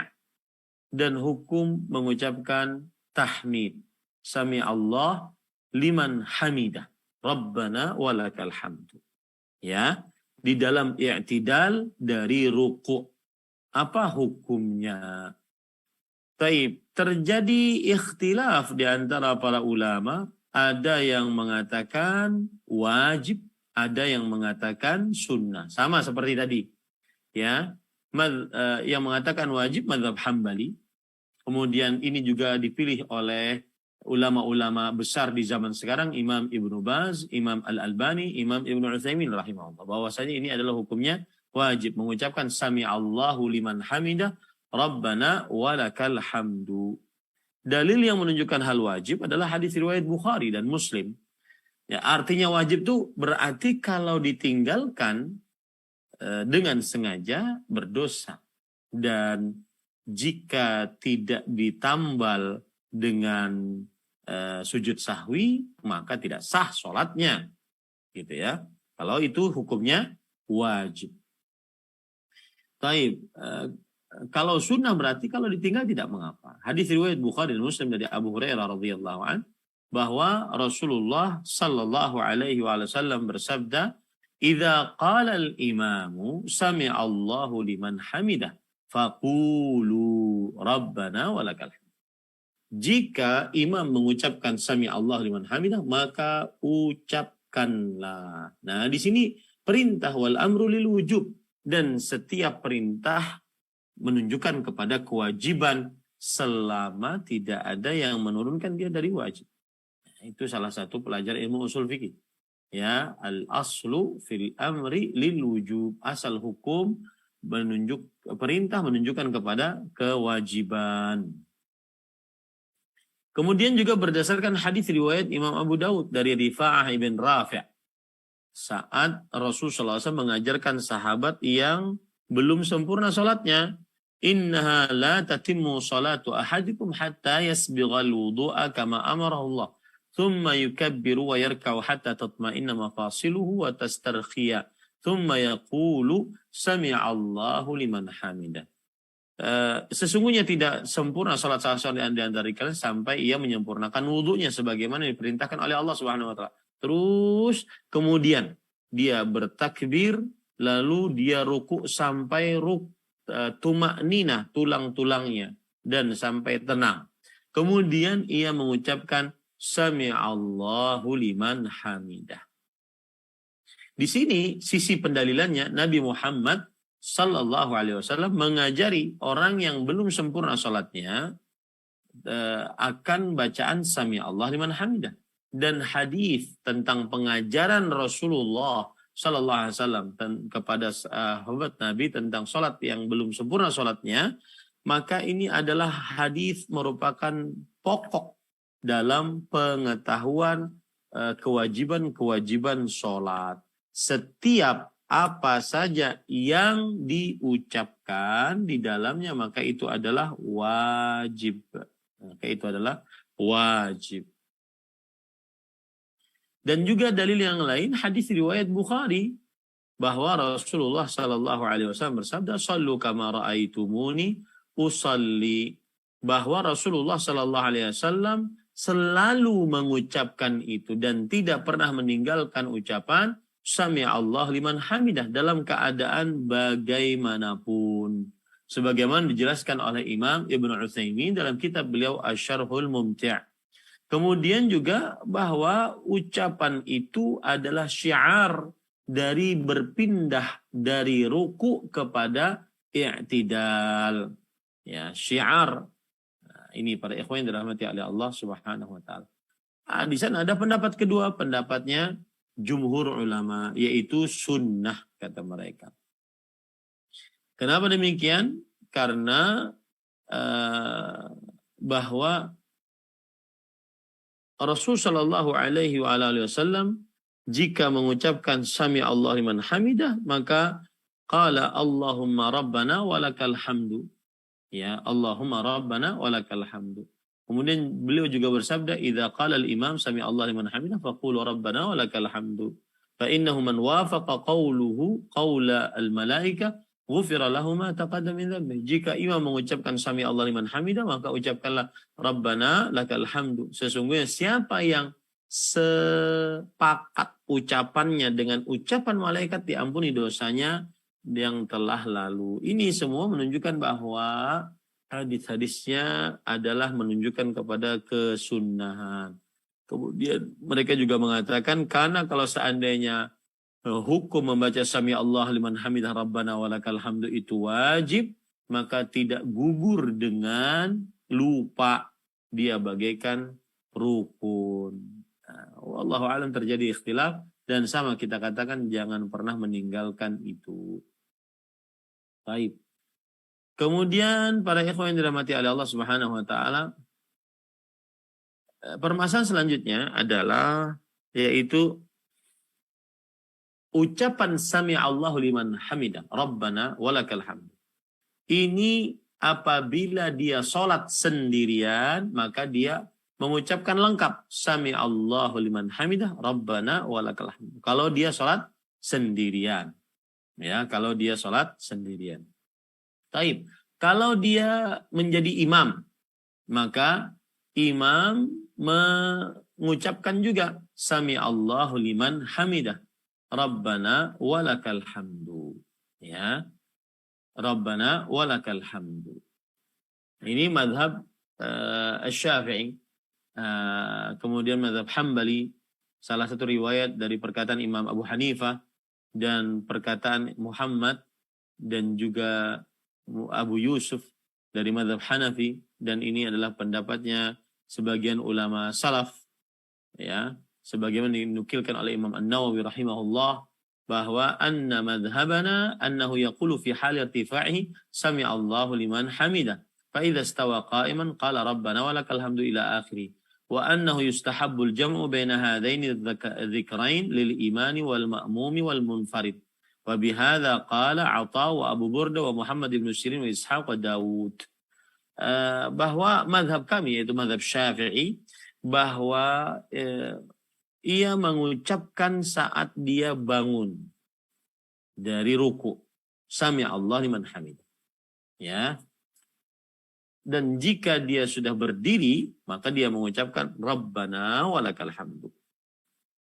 Speaker 1: dan hukum mengucapkan tahmid. Sami Allah liman hamidah. Rabbana walakal hamdu. Ya, di dalam i'tidal dari ruku'. Apa hukumnya? Taib, terjadi ikhtilaf di antara para ulama. Ada yang mengatakan wajib, ada yang mengatakan sunnah. Sama seperti tadi. Ya, yang mengatakan wajib mazhab Hambali. Kemudian ini juga dipilih oleh ulama-ulama besar di zaman sekarang, Imam Ibnu Baz, Imam Al-Albani, Imam Ibnu Utsaimin rahimahullah. Bahwasanya ini adalah hukumnya wajib mengucapkan sami Allahu liman hamidah, Rabbana walakal hamdu. Dalil yang menunjukkan hal wajib adalah hadis riwayat Bukhari dan Muslim. Ya, artinya wajib itu berarti kalau ditinggalkan dengan sengaja berdosa. Dan jika tidak ditambal dengan sujud sahwi, maka tidak sah sholatnya. Gitu ya. Kalau itu hukumnya wajib. Taib. Kalau sunnah berarti kalau ditinggal tidak mengapa. Hadis riwayat Bukhari dan Muslim dari Abu Hurairah radhiyallahu an bahwa Rasulullah sallallahu alaihi wasallam bersabda, "Idza qala al-imamu sami'a Allahu liman hamidah, faqulu rabbana walakal hamd." Jika imam mengucapkan sami Allah liman hamidah, maka ucapkanlah. Nah, di sini perintah wal amru lil wujub, dan setiap perintah menunjukkan kepada kewajiban selama tidak ada yang menurunkan dia dari wajib. Itu salah satu pelajar ilmu usul fikih. Ya, al-aslu fil amri lil wujub. Asal hukum perintah menunjukkan kepada kewajiban. Kemudian juga berdasarkan hadis riwayat Imam Abu Daud dari Rifa'ah ibn Rafi'. Saat Rasulullah SAW mengajarkan sahabat yang belum sempurna salatnya, innaha la tatimmu salatu ahadikum hatta yasbighal wudu'a kama amara Allah, thumma yukabbiru wa yarka'u hatta tatma'inna mafasiluhu wa tastarkhiya, thumma yaqulu sami'a Allahu liman hamidah. Sesungguhnya tidak sempurna salat seorang di antara kalian sampai ia menyempurnakan wudunya sebagaimana diperintahkan oleh Allah Subhanahu wa taala. Terus kemudian dia bertakbir, lalu dia ruku sampai tumakninah tulang-tulangnya dan sampai tenang. Kemudian ia mengucapkan sami'allahu liman hamidah. Di sini sisi pendalilannya Nabi Muhammad sallallahu alaihi wasallam mengajari orang yang belum sempurna salatnya akan bacaan sami'allahu liman hamidah. Dan hadis tentang pengajaran Rasulullah sallallahu alaihi wasallam kepada sahabat Nabi tentang salat yang belum sempurna salatnya, maka ini adalah hadis merupakan pokok dalam pengetahuan kewajiban-kewajiban salat. Setiap apa saja yang diucapkan di dalamnya maka itu adalah wajib. Maka itu adalah wajib. Dan juga dalil yang lain hadis riwayat Bukhari bahwa Rasulullah Shallallahu Alaihi Wasallam bersabda, "Sallu kama ra'aitumuni usalli." Bahwa Rasulullah Shallallahu Alaihi Wasallam selalu mengucapkan itu dan tidak pernah meninggalkan ucapan Sami Allah liman hamidah dalam keadaan bagaimanapun. Sebagaimana dijelaskan oleh Imam Ibnu Utsaimin dalam kitab beliau Asy-Syarhul Mumti'. Kemudian juga bahwa ucapan itu adalah syiar dari berpindah dari ruku kepada i'tidal. Ya, syiar. Nah, ini para ikhwan yang dirahmati oleh Allah Subhanahu wa taala. Di sana ada pendapat kedua, pendapatnya jumhur ulama, yaitu sunnah kata mereka. Kenapa demikian? Karena bahwa Rasul Shallallahu Alaihi Wasallam jika mengucapkan Sami Allah liman hamidah maka qala Allahumma Rabbana walakal hamdu. Ya, Allahumma Rabbana walakal hamdu. Kemudian beliau juga bersabda, "Idza qala al-imam Sami Allah liman hamidah faqulu Rabbana walakal hamdu. Fa innahu man wafaqa qawluhu qawla al-malaika ghufira lahu ma taqaddama min dhanbi." Jika imam mengucapkan Sami Allah liman hamidah maka ucapkanlah Rabbana lakal hamdu. Sesungguhnya siapa yang sepakat ucapannya dengan ucapan malaikat diampuni dosanya yang telah lalu. Ini semua menunjukkan bahwa hadis-hadisnya adalah menunjukkan kepada kesunahan. Kemudian mereka juga mengatakan karena kalau seandainya hukum membaca Sami Allah liman hamidah Rabbana walakal hamdu itu wajib, maka tidak gugur dengan lupa, dia bagaikan rukun. Wallahu alam terjadi ikhtilaf dan sama kita katakan jangan pernah meninggalkan itu. Baik. Kemudian para ikhwan yang dirahmati oleh Allah Subhanahu wa taala, permasalahan selanjutnya adalah yaitu ucapan Sami Allahu liman hamidah Rabbana walakal hamd. Ini apabila dia sholat sendirian maka dia mengucapkan lengkap Sami Allahu liman hamidah Rabbana walakal hamd. Kalau dia sholat sendirian. Ya, kalau dia sholat sendirian. Taib. Kalau dia menjadi imam, maka imam mengucapkan juga Sami Allahu liman hamidah Rabbana walakal hamdu. Ya. Rabbana walakal hamdu. Ini madhab Asy-Syafi'i. Kemudian madhab Hambali. Salah satu riwayat dari perkataan Imam Abu Hanifah dan perkataan Muhammad dan juga Abu Yusuf dari madhab Hanafi, dan ini adalah pendapatnya sebagian ulama salaf, ya, sebagaimana dinukilkan oleh Imam An-Nawawi rahimahullah bahwa anna madhhabana annahu yaqulu fi hal irtifa'ihi sami Allahu liman hamidah fa idza istawa qa'iman qala rabbana walakal hamdu ila akhirih wa annahu yustahabbu al-jam'u baina hadaini adh-dhikrain lil imani wal ma'mumi wal munfarid. Wa bihadza qala Atha wa Abu Burda wa Muhammad ibn Sirin wa Ishaq wa Daud. Bahwa mazhab kami yaitu mazhab Syafi'i bahwa ia mengucapkan saat dia bangun dari ruku Sami Allah liman hamidah. Ya. Dan jika dia sudah berdiri maka dia mengucapkan Rabbana walakal hamdu.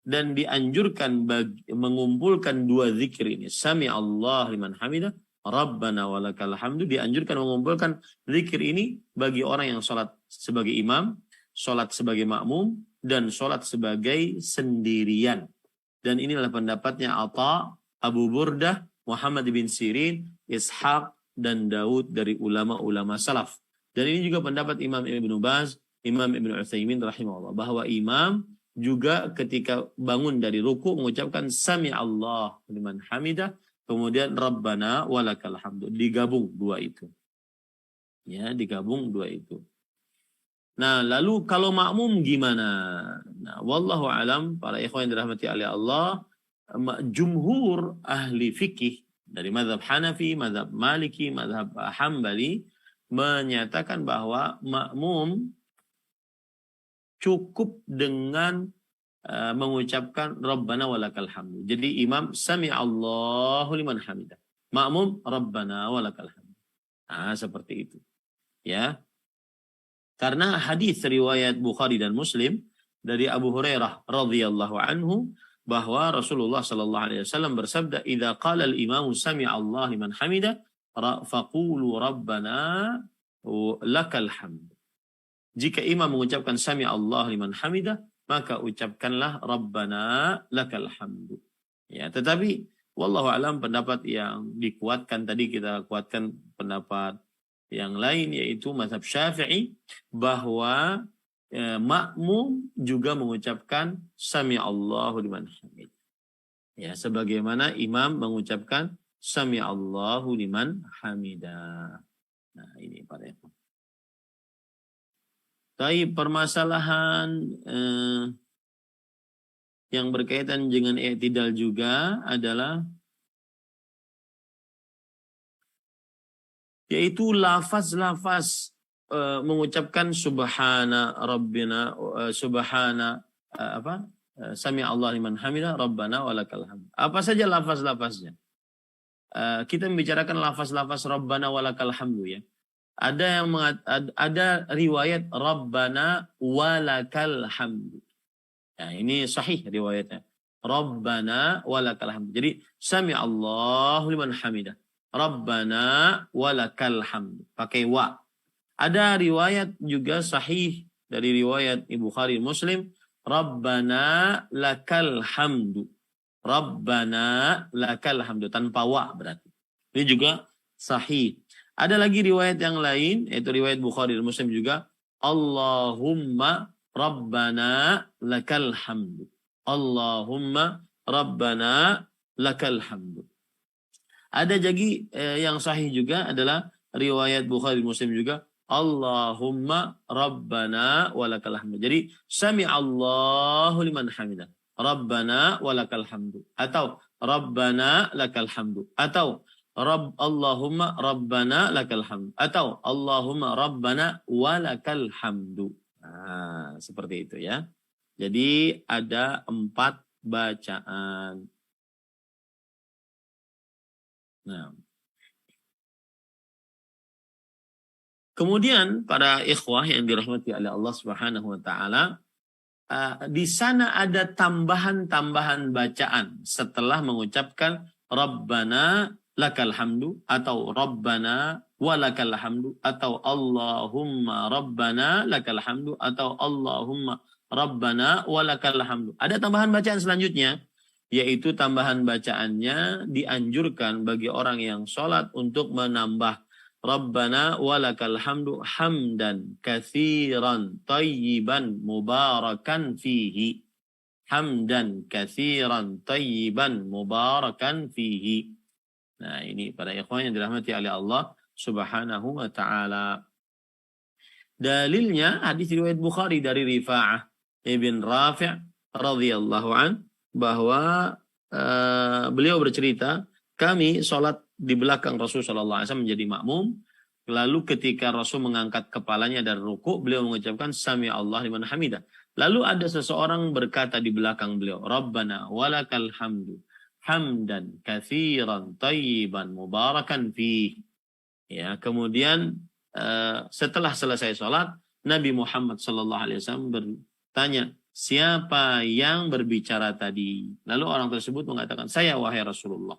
Speaker 1: Dan dianjurkan mengumpulkan dua zikir ini. Sami Allah liman hamidah, Rabbana walakal hamdu. Dianjurkan mengumpulkan zikir ini bagi orang yang sholat sebagai imam, sholat sebagai makmum, dan sholat sebagai sendirian. Dan inilah pendapatnya Atha, Abu Burdah, Muhammad bin Sirin, Ishaq, dan Daud dari ulama-ulama salaf. Dan ini juga pendapat Imam Ibnu Baz, Imam Ibnu Utsaimin rahimahullah. Bahwa imam juga ketika bangun dari ruku mengucapkan Sami Allah liman hamidah, kemudian Rabbana walakal hamdu. Digabung dua itu. Ya, digabung dua itu. Nah, lalu kalau makmum gimana? Nah, wallahu alam, para ikhwan yang dirahmati oleh Allah, jumhur ahli fikih dari mazhab Hanafi, mazhab Maliki, mazhab Hambali menyatakan bahwa makmum cukup dengan mengucapkan Rabbana walakal hamdu. Jadi imam sami'allahu liman hamidah. Makmum Rabbana walakal hamdu. Nah, seperti itu. Ya. Karena hadis riwayat Bukhari dan Muslim dari Abu Hurairah radhiyallahu anhu bahwa Rasulullah sallallahu alaihi wasallam bersabda, "Idza qala al-imamu sami'allahu liman hamidah, faqulu Rabbana lakal hamd." Jika imam mengucapkan sami'allahu liman hamidah, maka ucapkanlah Rabbana lakal hamdu. Ya, tetapi wallahu alam pendapat yang dikuatkan tadi kita kuatkan pendapat yang lain yaitu mazhab Syafi'i bahwa makmum juga mengucapkan sami'allahu liman hamidah. Ya, sebagaimana imam mengucapkan sami'allahu liman hamidah. Nah, ini para ikhwan. Tapi permasalahan yang berkaitan dengan i'tidal juga adalah yaitu lafaz-lafaz mengucapkan subhana rabbina subhana sami Allah liman hamidah rabbana walakal hamd. Apa saja lafaz-lafaznya? Kita membicarakan lafaz-lafaz rabbana walakal hamdu ya. Ada riwayat Rabbana walakal hamdu. Nah, ini sahih riwayatnya. Rabbana walakal hamdu. Jadi sami Allahu liman hamidah. Rabbana walakal hamdu. Pakai wa. Ada riwayat juga sahih dari riwayat Ibu Bukhari Muslim. Rabbana lakal hamdu. Rabbana lakal hamdu. Tanpa wa berarti. Ini juga sahih. Ada lagi riwayat yang lain, yaitu riwayat Bukhari dan Muslim juga. Allahumma Rabbana lakal hamdu. Allahumma Rabbana lakal hamdu. Ada lagi yang sahih juga adalah riwayat Bukhari dan Muslim juga. Allahumma Rabbana walakal hamdu. Jadi, sami'allahu liman hamidah. Rabbana walakal hamdu. Atau Rabbana lakal hamdu. Atau Allahumma Rabbana lakal hamdu. Atau Allahumma Rabbana walakal hamdu. Nah, seperti itu ya. Jadi ada 4 bacaan. Nah. Kemudian para ikhwah yang dirahmati oleh Allah Subhanahu wa taala, di sana ada tambahan-tambahan bacaan setelah mengucapkan Rabbana lakal hamdu atau Rabbana walakal hamdu atau Allahumma Rabbana lakal hamdu atau Allahumma Rabbana walakal hamdu. Ada tambahan bacaan selanjutnya, yaitu tambahan bacaannya dianjurkan bagi orang yang sholat untuk menambah Rabbana walakal hamdu hamdan katsiran tayyiban mubarakan fihi. Hamdan katsiran tayyiban mubarakan fihi. Nah, ini para ikhwan yang dirahmati oleh Allah Subhanahu wa taala. Dalilnya hadis riwayat Bukhari dari Rifa'ah ibn Rafi' radhiyallahu an bahwa beliau bercerita, kami sholat di belakang Rasul sallallahu alaihi wasallam menjadi makmum. Lalu ketika Rasul mengangkat kepalanya dari ruku, beliau mengucapkan sami Allah liman hamidah. Lalu ada seseorang berkata di belakang beliau, Rabbana walakal hamdu hamdan katsiran tayyiban mubarakan fi. Ya, kemudian setelah selesai sholat, Nabi Muhammad sallallahu alaihi wasallam bertanya, siapa yang berbicara tadi? Lalu orang tersebut mengatakan, saya wahai Rasulullah.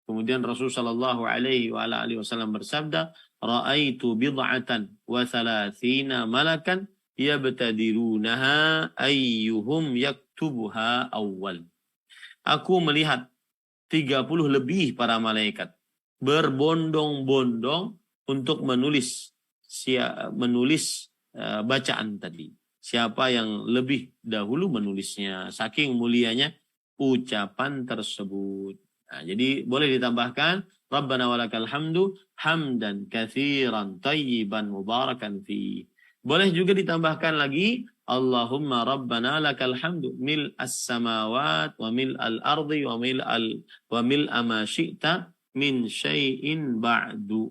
Speaker 1: Kemudian Rasul sallallahu alaihi wasallam bersabda, ra'aitu bid'atan wa thalathina malakan yabtadirunaha ayyuhum yaktubuha awwal. Aku melihat 30 lebih para malaikat berbondong-bondong untuk menulis bacaan tadi. Siapa yang lebih dahulu menulisnya, saking mulianya ucapan tersebut. Nah, jadi boleh ditambahkan Rabbana walakal hamdu hamdan katsiran tayyiban mubarakan fi. Boleh juga ditambahkan lagi Allahumma rabbana lakal hamdu mil as-samawat wa mil al-ardi wa mil ma syi'ta min syai'in ba'du.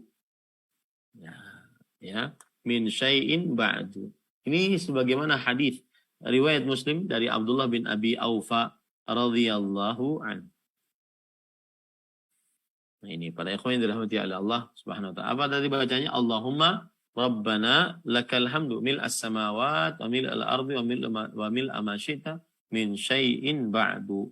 Speaker 1: Ya, min syai'in ba'du. Ini sebagaimana hadis riwayat Muslim dari Abdullah bin Abi Aufa radhiyallahu anhu. Nah, ini para ikhwan yang dirahmati oleh Allah Subhanahu wa taala. Apa tadi bacanya? Allahumma rabbana lakal hamdu mil as-samawat wa mil al-ardi wa mil ma syi'ta min syai'in ba'du.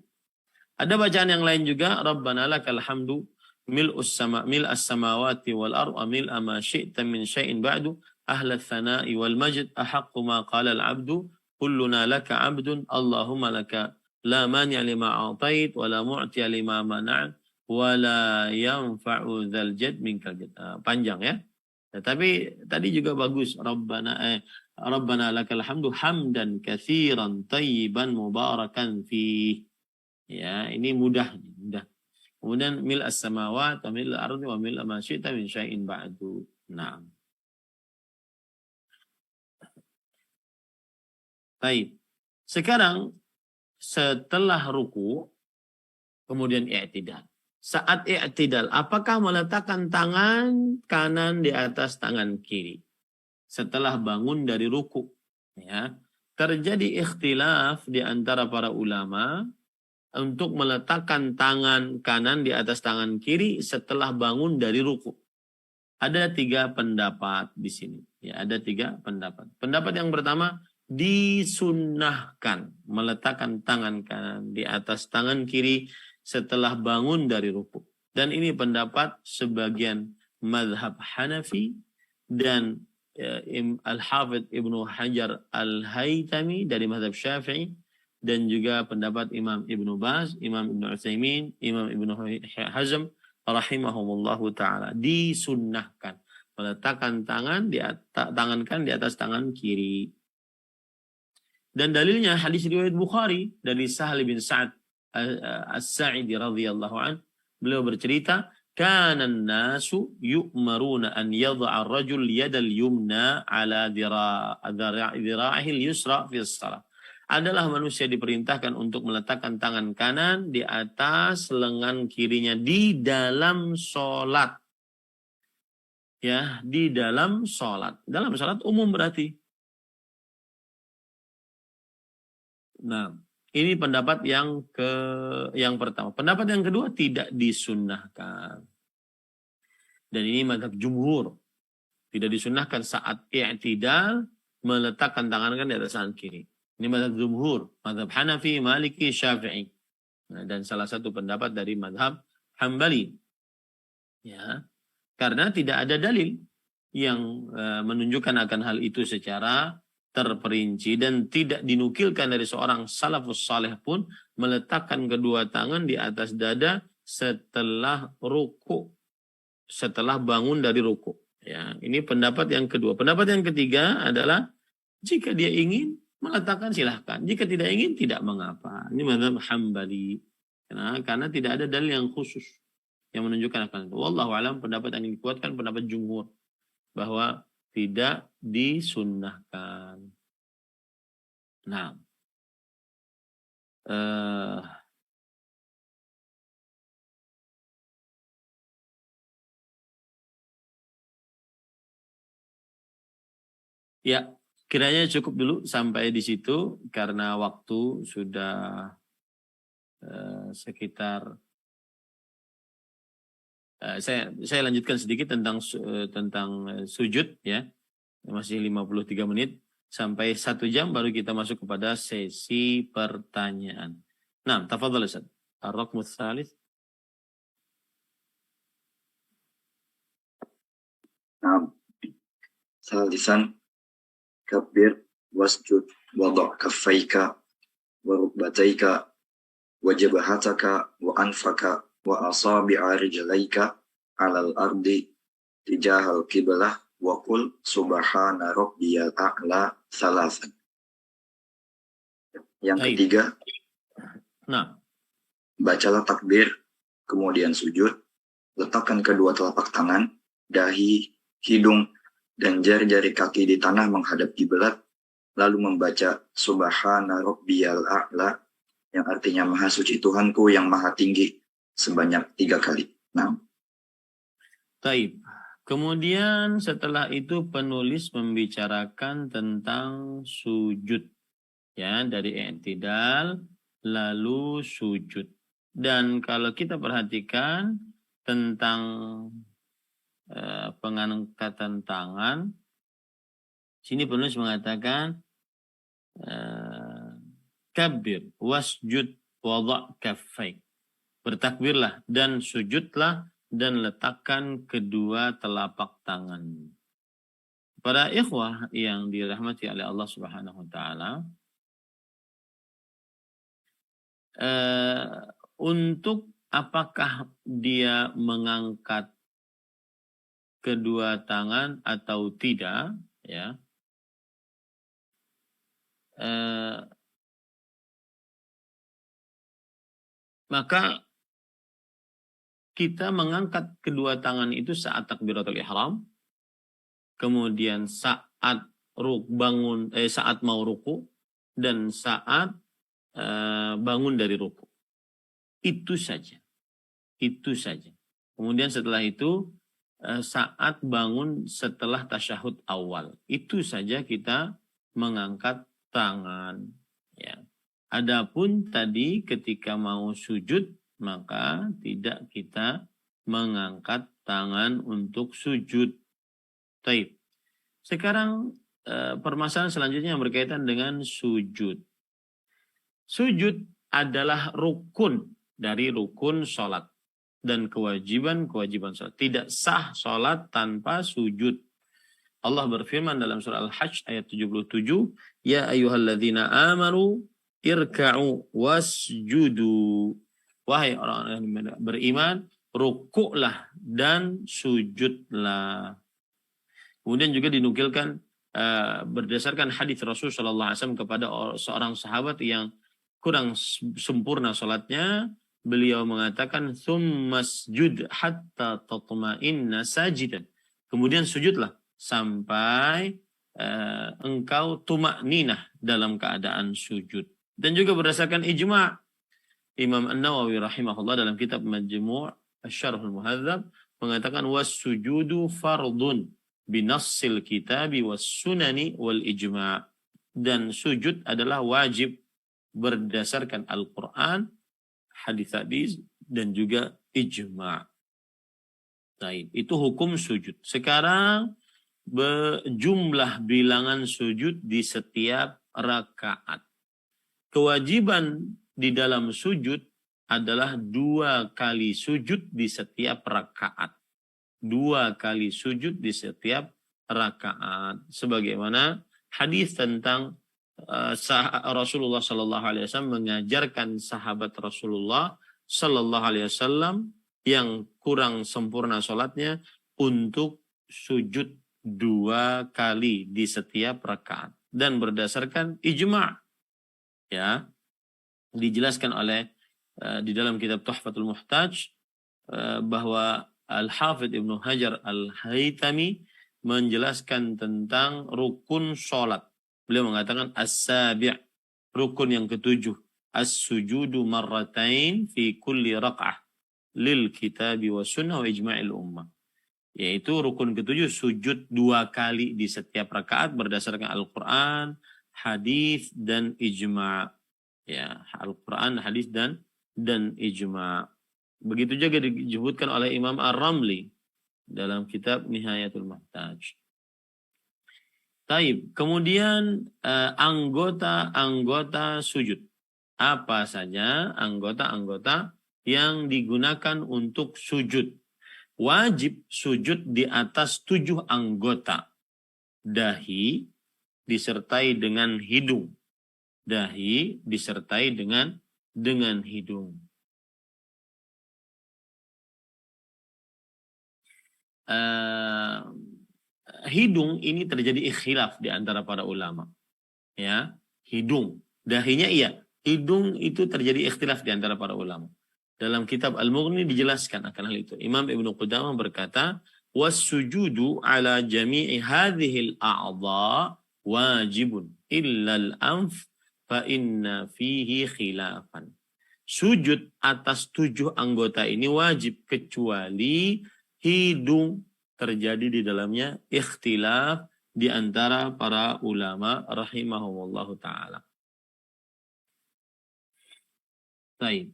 Speaker 1: Ada bacaan yang lain juga, rabbana lakal hamdu mil as-samawati wal ardi wa mil ma syi'ta min syai'in ba'du ahla tsana'i wal majd ahaqqu ma qala al-'abdu kulluna laka 'abdun Allahumma laka la mani'a lima a'tait wa la mu'tiya lima mana'at wala yanfa'u dzal jadd minkal jadd. Panjang ya. Tapi tadi juga bagus. Rabbana lakal hamdu hamdan katsiran thayyiban mubarakan fi. Ya, ini mudah. Kemudian mil as-samawat wa mil al-ardi wa mil ma syi'ta min syai'in ba'du. Naam. Baik. Sekarang setelah ruku kemudian i'tidal. Saat i'tidal, apakah meletakkan tangan kanan di atas tangan kiri setelah bangun dari ruku? Ya, terjadi ikhtilaf di antara para ulama untuk meletakkan tangan kanan di atas tangan kiri setelah bangun dari ruku. Ada 3 pendapat di sini. Ya, ada 3 pendapat. Pendapat yang pertama, disunnahkan meletakkan tangan kanan di atas tangan kiri setelah bangun dari ruku. Dan ini pendapat sebagian mazhab Hanafi dan Al-Hafidh Ibnu Hajar Al-Haytami dari mazhab Syafi'i, dan juga pendapat Imam Ibnu Baz, Imam Ibnu Utsaimin, Imam Ibnu Hazm rahimahumullahu taala. Disunnahkan meletakkan tangan kanan di atas tangan kiri. Dan dalilnya hadis riwayat Bukhari dari Sahal bin Sa'ad As-Sa'idi radhiyallahu an, beliau bercerita, kana an-nasu yu'maruna an yadha'a ar-rajul yadal yumna ala dhira'ihi al-yusra fi as-salah. Adalah manusia diperintahkan untuk meletakkan tangan kanan di atas lengan kirinya di dalam salat. Ya, di dalam salat. Dalam salat umum berarti. Nah, ini pendapat yang pertama. Pendapat yang kedua, tidak disunnahkan. Dan ini mazhab jumhur. Tidak disunnahkan saat i'tidal meletakkan tangan kan di atas tangan kiri. Ini mazhab jumhur. Mazhab Hanafi, Maliki, Syafi'i. Nah, dan salah satu pendapat dari mazhab Hambali. Ya, karena tidak ada dalil yang menunjukkan akan hal itu secara terperinci, dan tidak dinukilkan dari seorang salafus saleh pun meletakkan kedua tangan di atas dada setelah ruku, setelah bangun dari ruku. Ya, ini pendapat yang kedua. Pendapat yang ketiga adalah jika dia ingin meletakkan silahkan, jika tidak ingin tidak mengapa. Ini mazhab Hambali. Karena tidak ada dalil yang khusus yang menunjukkan akan itu. Wallahu alam, pendapat yang dikuatkan pendapat jumhur bahwa tidak disunnahkan. Nah, ya, kiranya cukup dulu sampai di situ karena waktu sudah sekitar. Saya lanjutkan sedikit tentang sujud ya. Masih 53 menit sampai 1 jam baru kita masuk kepada sesi pertanyaan. Nah, tafadhal Ustaz. Ar-raqmu tsalits.
Speaker 2: Nah, salisan kabbir wasjud wada' kaffaika wa rukbataika wa jabhataka wa anfaka wa asabi'a rijlaika 'alal ardi tijahal qiblah wa qul subhana rabbiyal a'la salasan. Yang ketiga, bacalah takbir, kemudian sujud, letakkan kedua telapak tangan, dahi, hidung, dan jari-jari kaki di tanah menghadap kiblat, lalu membaca Subhana Rabbiyal A'la, yang artinya Maha Suci Tuhanku yang Maha Tinggi, sebanyak 3 kali. Nah,
Speaker 1: Taib. Kemudian setelah itu penulis membicarakan tentang sujud, ya, dari i'tidal lalu sujud. Dan kalau kita perhatikan tentang pengangkatan tangan, sini penulis mengatakan kabir wasjud wada' kaffaik. Bertakbirlah dan sujudlah dan letakkan kedua telapak tangan. Para ikhwah yang dirahmati oleh Allah Subhanahu wa taala, untuk apakah dia mengangkat kedua tangan atau tidak, ya. Maka kita mengangkat kedua tangan itu saat takbiratul ihram, kemudian saat saat mau ruku, dan saat bangun dari ruku. Itu saja. Itu saja. Kemudian setelah itu saat bangun setelah tasyahud awal. Itu saja kita mengangkat tangan. Ya. Adapun tadi ketika mau sujud, maka tidak kita mengangkat tangan untuk sujud. Taib. Sekarang permasalahan selanjutnya yang berkaitan dengan sujud. Sujud adalah rukun dari rukun sholat dan kewajiban sholat. Tidak sah sholat tanpa sujud. Allah berfirman dalam surah Al-Hajj ayat 77, Ya ayyuhalladzina amanu irka'u wasjudu. Wahai orang-orang yang beriman, rukuklah dan sujudlah. Kemudian juga dinukilkan berdasarkan hadis Rasul sallallahu alaihi wasallam kepada seorang sahabat yang kurang sempurna salatnya, beliau mengatakan tsummasjud hatta tatma'inna sajidan. Kemudian sujudlah sampai engkau tumakninah dalam keadaan sujud. Dan juga berdasarkan ijma' Imam An-Nawawi rahimahullah dalam kitab Majmu' Asy-Syarhul Muhadzab mengatakan was-sujudu fardun binassil kitabi was-sunani wal ijma'. Dan sujud adalah wajib berdasarkan Al-Qur'an, hadis-hadis dan juga ijma'. Baik, itu hukum sujud. Sekarang jumlah bilangan sujud di setiap rakaat. Kewajiban di dalam sujud adalah 2 kali sujud di setiap rakaat. 2 kali sujud di setiap rakaat. Sebagaimana hadis tentang Rasulullah Sallallahu Alaihi Wasallam mengajarkan sahabat Rasulullah Sallallahu Alaihi Wasallam yang kurang sempurna sholatnya untuk sujud 2 kali di setiap rakaat. Dan berdasarkan ijma', ya, dijelaskan oleh di dalam kitab Tuhfatul Muhtaj bahwa Al-Hafidh Ibnu Hajar Al-Haytami menjelaskan tentang rukun sholat. Beliau mengatakan as-sabi', rukun yang ke-7, as-sujudu marratain fi kulli raq'ah lil kitabi wa sunnah wa ijma'il ummah. Yaitu rukun ke-7, sujud 2 kali di setiap rakaat berdasarkan Al-Quran, hadis dan ijma'. Ya, Al-Quran, hadis dan ijma'. Begitu juga disebutkan oleh Imam Ar-Ramli dalam kitab Nihayatul Muhtaj. Taib. Kemudian anggota-anggota sujud. Apa saja anggota-anggota yang digunakan untuk sujud? Wajib sujud di atas 7 anggota. Dahi disertai dengan hidung. Dahi disertai dengan hidung. Hidung ini terjadi ikhtilaf di antara para ulama. Ya, hidung, dahinya iya. Hidung itu terjadi ikhtilaf di antara para ulama. Dalam kitab Al-Mughni dijelaskan akan hal itu. Imam Ibnu Qudamah berkata, was-sujudu ala jami'i hadhil a'dha wajibun illal anf fa inna fihi khilafan. Sujud atas 7 anggota ini wajib kecuali hidung, terjadi di dalamnya ikhtilaf di antara para ulama rahimahumullahu ta'ala. Baik.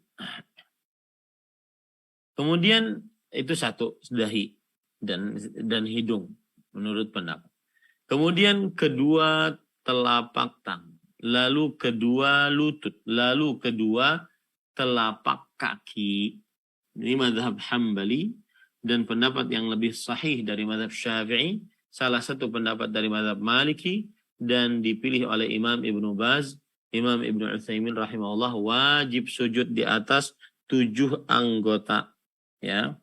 Speaker 1: Kemudian itu satu, dahi dan hidung menurut pendapat. Kemudian kedua telapak tangan, lalu kedua lutut, lalu kedua telapak kaki. Ini mazhab Hambali, dan pendapat yang lebih sahih dari mazhab Syafi'i, salah satu pendapat dari mazhab Maliki, dan dipilih oleh Imam Ibnu Baz, Imam Ibnu Utsaimin rahimahullah, wajib sujud di atas 7 anggota. Ya.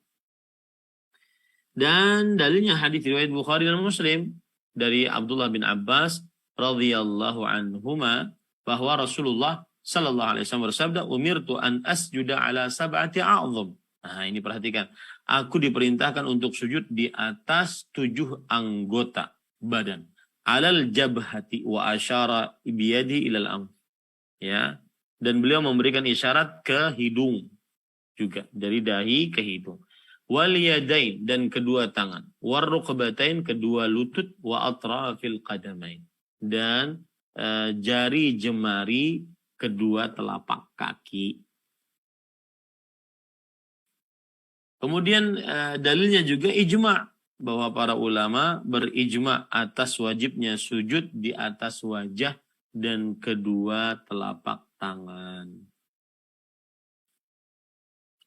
Speaker 1: Dan dalilnya hadis riwayat Bukhari dan Muslim dari Abdullah bin Abbas radhiyallahu anhuma, bahwa Rasulullah sallallahu alaihi wasallam bersabda, "Umirtu an asjuda ala sab'ati a'dham." Nah, ini perhatikan. Aku diperintahkan untuk sujud di atas 7 anggota badan. Alal jabhati wa asyara biyadi ilal am. Ya. Dan beliau memberikan isyarat ke hidung juga, dari dahi ke hidung. Wal yadain, dan kedua tangan. War rukbatain, kedua lutut. Wa atrafil qadamain, dan jari jemari kedua telapak kaki. Kemudian dalilnya juga ijma', bahwa para ulama berijma' atas wajibnya sujud di atas wajah dan kedua telapak tangan.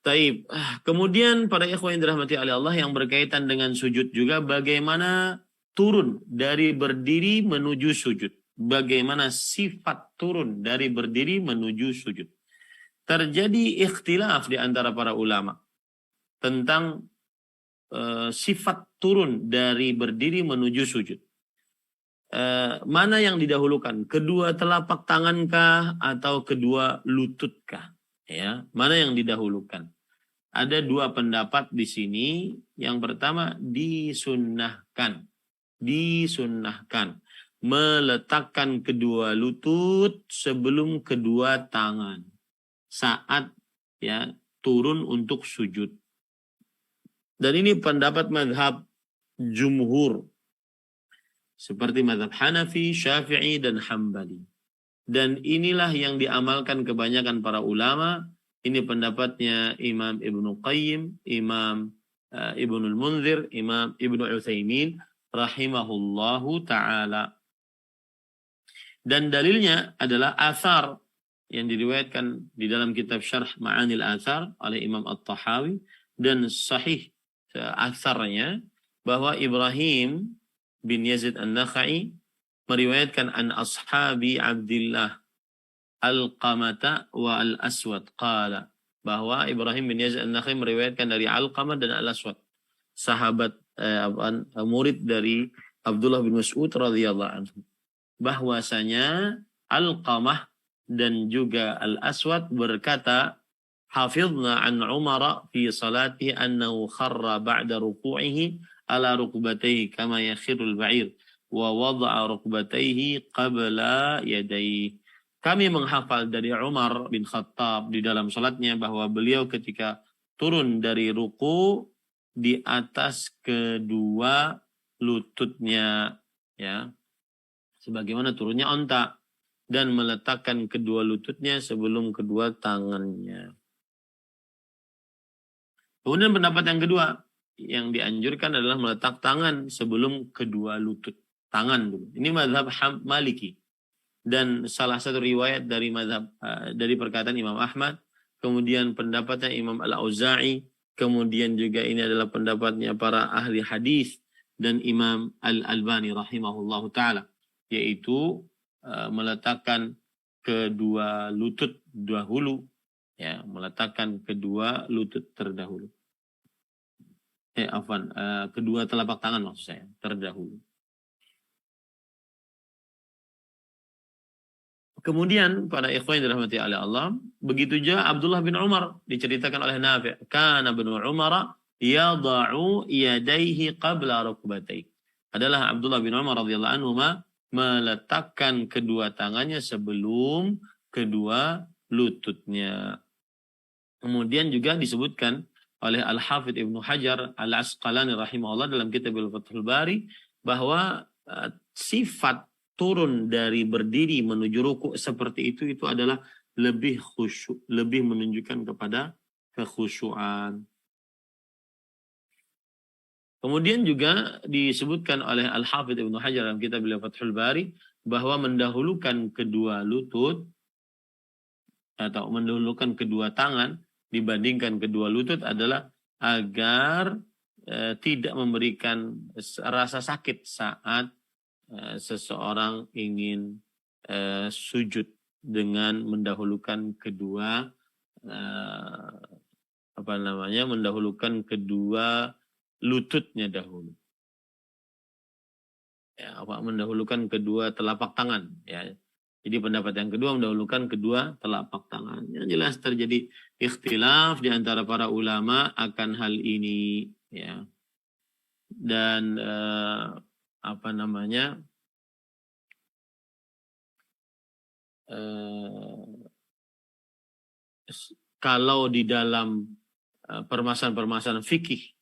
Speaker 1: Taib. Kemudian para ikhwan yang dirahmati oleh Allah, yang berkaitan dengan sujud juga, bagaimana turun dari berdiri menuju sujud. Bagaimana sifat turun dari berdiri menuju sujud. Terjadi ikhtilaf di antara para ulama tentang sifat turun dari berdiri menuju sujud. Mana yang didahulukan? Kedua telapak tangankah atau kedua lututkah? Ya, mana yang didahulukan? Ada 2 pendapat di sini. Yang pertama, disunnahkan meletakkan kedua lutut sebelum kedua tangan saat ya turun untuk sujud. Dan ini pendapat mazhab jumhur, seperti mazhab Hanafi, Syafi'i, dan Hambali. Dan inilah yang diamalkan kebanyakan para ulama. Ini pendapatnya Imam Ibnu Qayyim, Imam Ibnul Munzir, Imam Ibnu Utsaimin rahimahullahu ta'ala. Dan dalilnya adalah athar yang diriwayatkan di dalam kitab Syarh Ma'anil Athar oleh Imam At-Tahawi, dan sahih atharnya bahwa Ibrahim bin Yazid An-Nakhai meriwayatkan an ashabi Abdillah Al-Qamata wa Al-Aswad qala, bahwa Ibrahim bin Yazid An-Nakhai meriwayatkan dari Al-Qamah dan Al-Aswad, sahabat murid dari Abdullah bin Mas'ud radhiyallahu anhu, bahwasanya Al-Qamah dan juga Al-Aswad berkata, hafidna an Umar fi salatihi annahu kharra ba'da ruku'ihi ala rukbatayhi kama yakhirul ba'ir wa wada'a rukbatayhi qabla yadayhi. Kami menghafal dari Umar bin Khattab di dalam salatnya bahwa beliau ketika turun dari ruku di atas kedua lututnya, ya, sebagaimana turunnya onta, dan meletakkan kedua lututnya sebelum kedua tangannya. Kemudian pendapat yang kedua yang dianjurkan adalah meletak tangan sebelum kedua lutut. Tangan dulu. Ini mazhab Maliki. Dan salah satu riwayat dari mazhab dari perkataan Imam Ahmad, kemudian pendapatnya Imam Al-Auza'i, kemudian juga ini adalah pendapatnya para ahli hadis dan Imam Al-Albani rahimahullahu ta'ala, yaitu meletakkan kedua lutut dahulu, ya, meletakkan kedua lutut terdahulu. Kedua telapak tangan maksud saya terdahulu. Kemudian pada ikhwan yang dirahmati oleh Allah, begitu juga Abdullah bin Umar, diceritakan oleh Nafi', kana bin Umar yada'u yadayhi qabla rukbatayhi. Adalah Abdullah bin Umar radhiyallahu anhu meletakkan kedua tangannya sebelum kedua lututnya. Kemudian juga disebutkan oleh Al-Hafidh Ibnu Hajar Al-Asqalani rahimahullah dalam kitab Al-Fathul Bari bahwa sifat turun dari berdiri menuju rukuk seperti itu adalah lebih khusyuk, lebih menunjukkan kepada kekhusyuan. Kemudian juga disebutkan oleh Al-Hafidh Ibnu Hajar dalam kitab Fathul Bari bahwa mendahulukan kedua lutut atau mendahulukan kedua tangan dibandingkan kedua lutut adalah agar tidak memberikan rasa sakit saat seseorang ingin sujud dengan mendahulukan kedua mendahulukan kedua lututnya dahulu. Ya, mendahulukan kedua telapak tangan, ya. Jadi pendapat yang kedua mendahulukan kedua telapak tangan. Yang jelas terjadi ikhtilaf di antara para ulama akan hal ini, ya. Dan kalau di dalam permasalahan-permasalahan fikih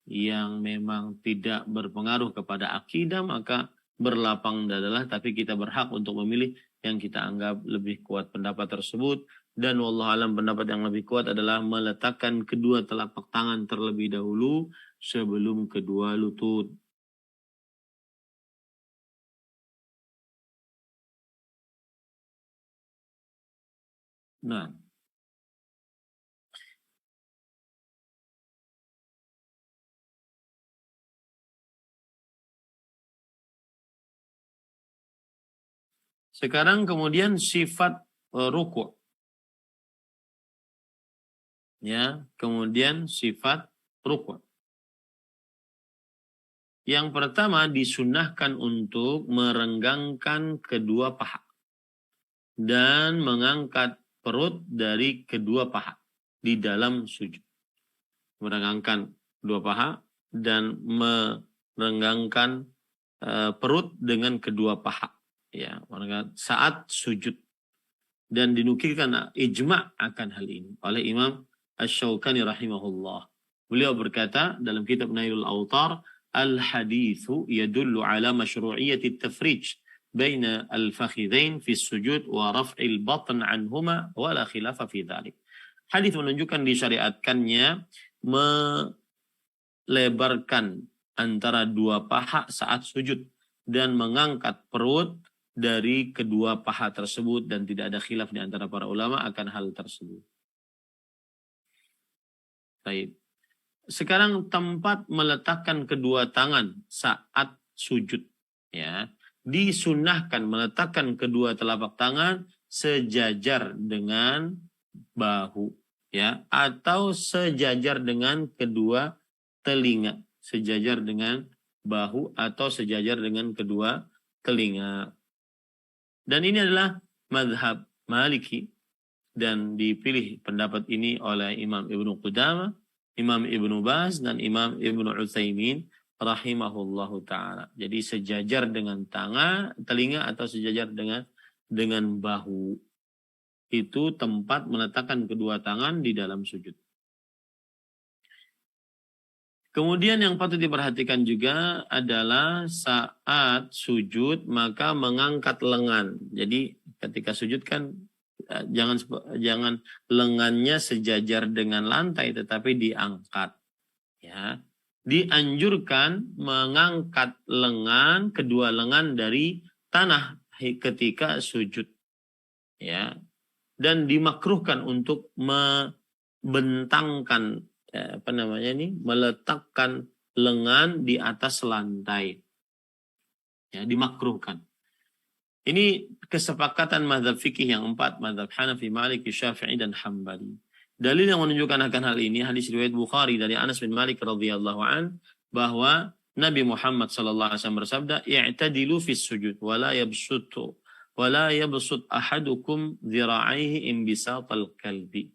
Speaker 1: yang memang tidak berpengaruh kepada akidah, maka berlapang dadalah, tapi kita berhak untuk memilih yang kita anggap lebih kuat pendapat tersebut. Dan wallahu alam pendapat yang lebih kuat adalah meletakkan kedua telapak tangan terlebih dahulu sebelum kedua lutut. Nah, sekarang kemudian sifat rukuk. Ya, kemudian sifat rukuk. Yang pertama disunnahkan untuk merenggangkan kedua paha dan mengangkat perut dari kedua paha di dalam sujud. Merenggangkan kedua paha dan merenggangkan perut dengan kedua paha, ya, saat sujud. Dan dinukilkan ijma' akan hal ini oleh Imam Asy-Syaukani rahimahullah. Beliau berkata dalam kitab Nailul Awtar, al-hadithu yadullu ala masyru'iyyati at-tafrij baina al-fakhidhain fi sujud wa raf'il batn anhuma wa la khilafa fi dhalik. Hadis menunjukkan disyariatkannya melebarkan antara dua paha saat sujud dan mengangkat perut dari kedua paha tersebut, dan tidak ada khilaf di antara para ulama akan hal tersebut. Baik. Sekarang tempat meletakkan kedua tangan saat sujud, ya. Disunnahkan meletakkan kedua telapak tangan sejajar dengan bahu, ya, atau sejajar dengan kedua telinga, sejajar dengan bahu atau sejajar dengan kedua telinga. Dan ini adalah mazhab Maliki, dan dipilih pendapat ini oleh Imam Ibnu Qudamah, Imam Ibnu Baz, dan Imam Ibnu Utsaimin rahimahullahu ta'ala. Jadi sejajar dengan telinga atau sejajar dengan bahu. Itu tempat meletakkan kedua tangan di dalam sujud. Kemudian yang patut diperhatikan juga adalah saat sujud maka mengangkat lengan. Jadi ketika sujud kan jangan lengannya sejajar dengan lantai, tetapi diangkat. Ya, dianjurkan mengangkat kedua lengan dari tanah ketika sujud. Ya, dan dimakruhkan untuk membentangkan meletakkan lengan di atas lantai. Ya, dimakruhkan. Ini kesepakatan mazhab fikih yang 4, mazhab Hanafi, Maliki, Syafi'i, dan Hambali. Dalil yang menunjukkan akan hal ini hadis riwayat Bukhari dari Anas bin Malik radhiyallahu an, bahwa Nabi Muhammad sallallahu alaihi wasallam bersabda, "I'tadilu fis sujud wa la yabsut ahadukum dhira'aihi imbisatal kalbi."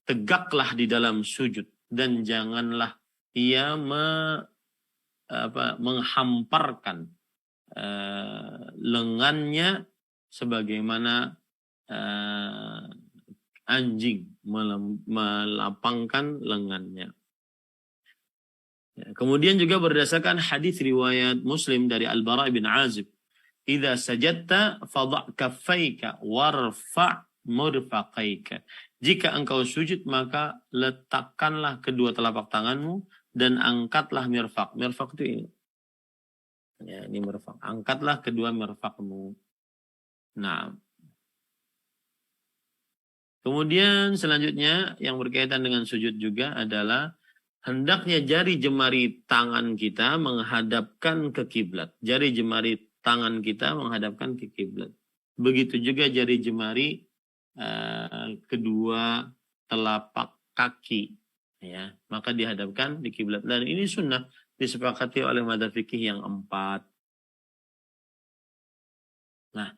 Speaker 1: Tegaklah di dalam sujud dan janganlah ia menghamparkan lengannya sebagaimana anjing melapangkan lengannya. Kemudian juga berdasarkan hadis riwayat Muslim dari Al-Bara' bin Azib, "Idza sajadta fadha' kaffaika warfa' murfaqaika." Jika engkau sujud maka letakkanlah kedua telapak tanganmu dan angkatlah mirfaq. Mirfaq itu ini. Ya, ini mirfaq. Angkatlah kedua mirfaqmu. Nah, kemudian selanjutnya yang berkaitan dengan sujud juga adalah hendaknya jari jemari tangan kita menghadapkan ke kiblat. Jari jemari tangan kita menghadapkan ke kiblat. Begitu juga jari jemari kedua telapak kaki, ya, maka dihadapkan di kiblat. Dan ini sunnah disepakati oleh madzhab fikih yang 4. Nah,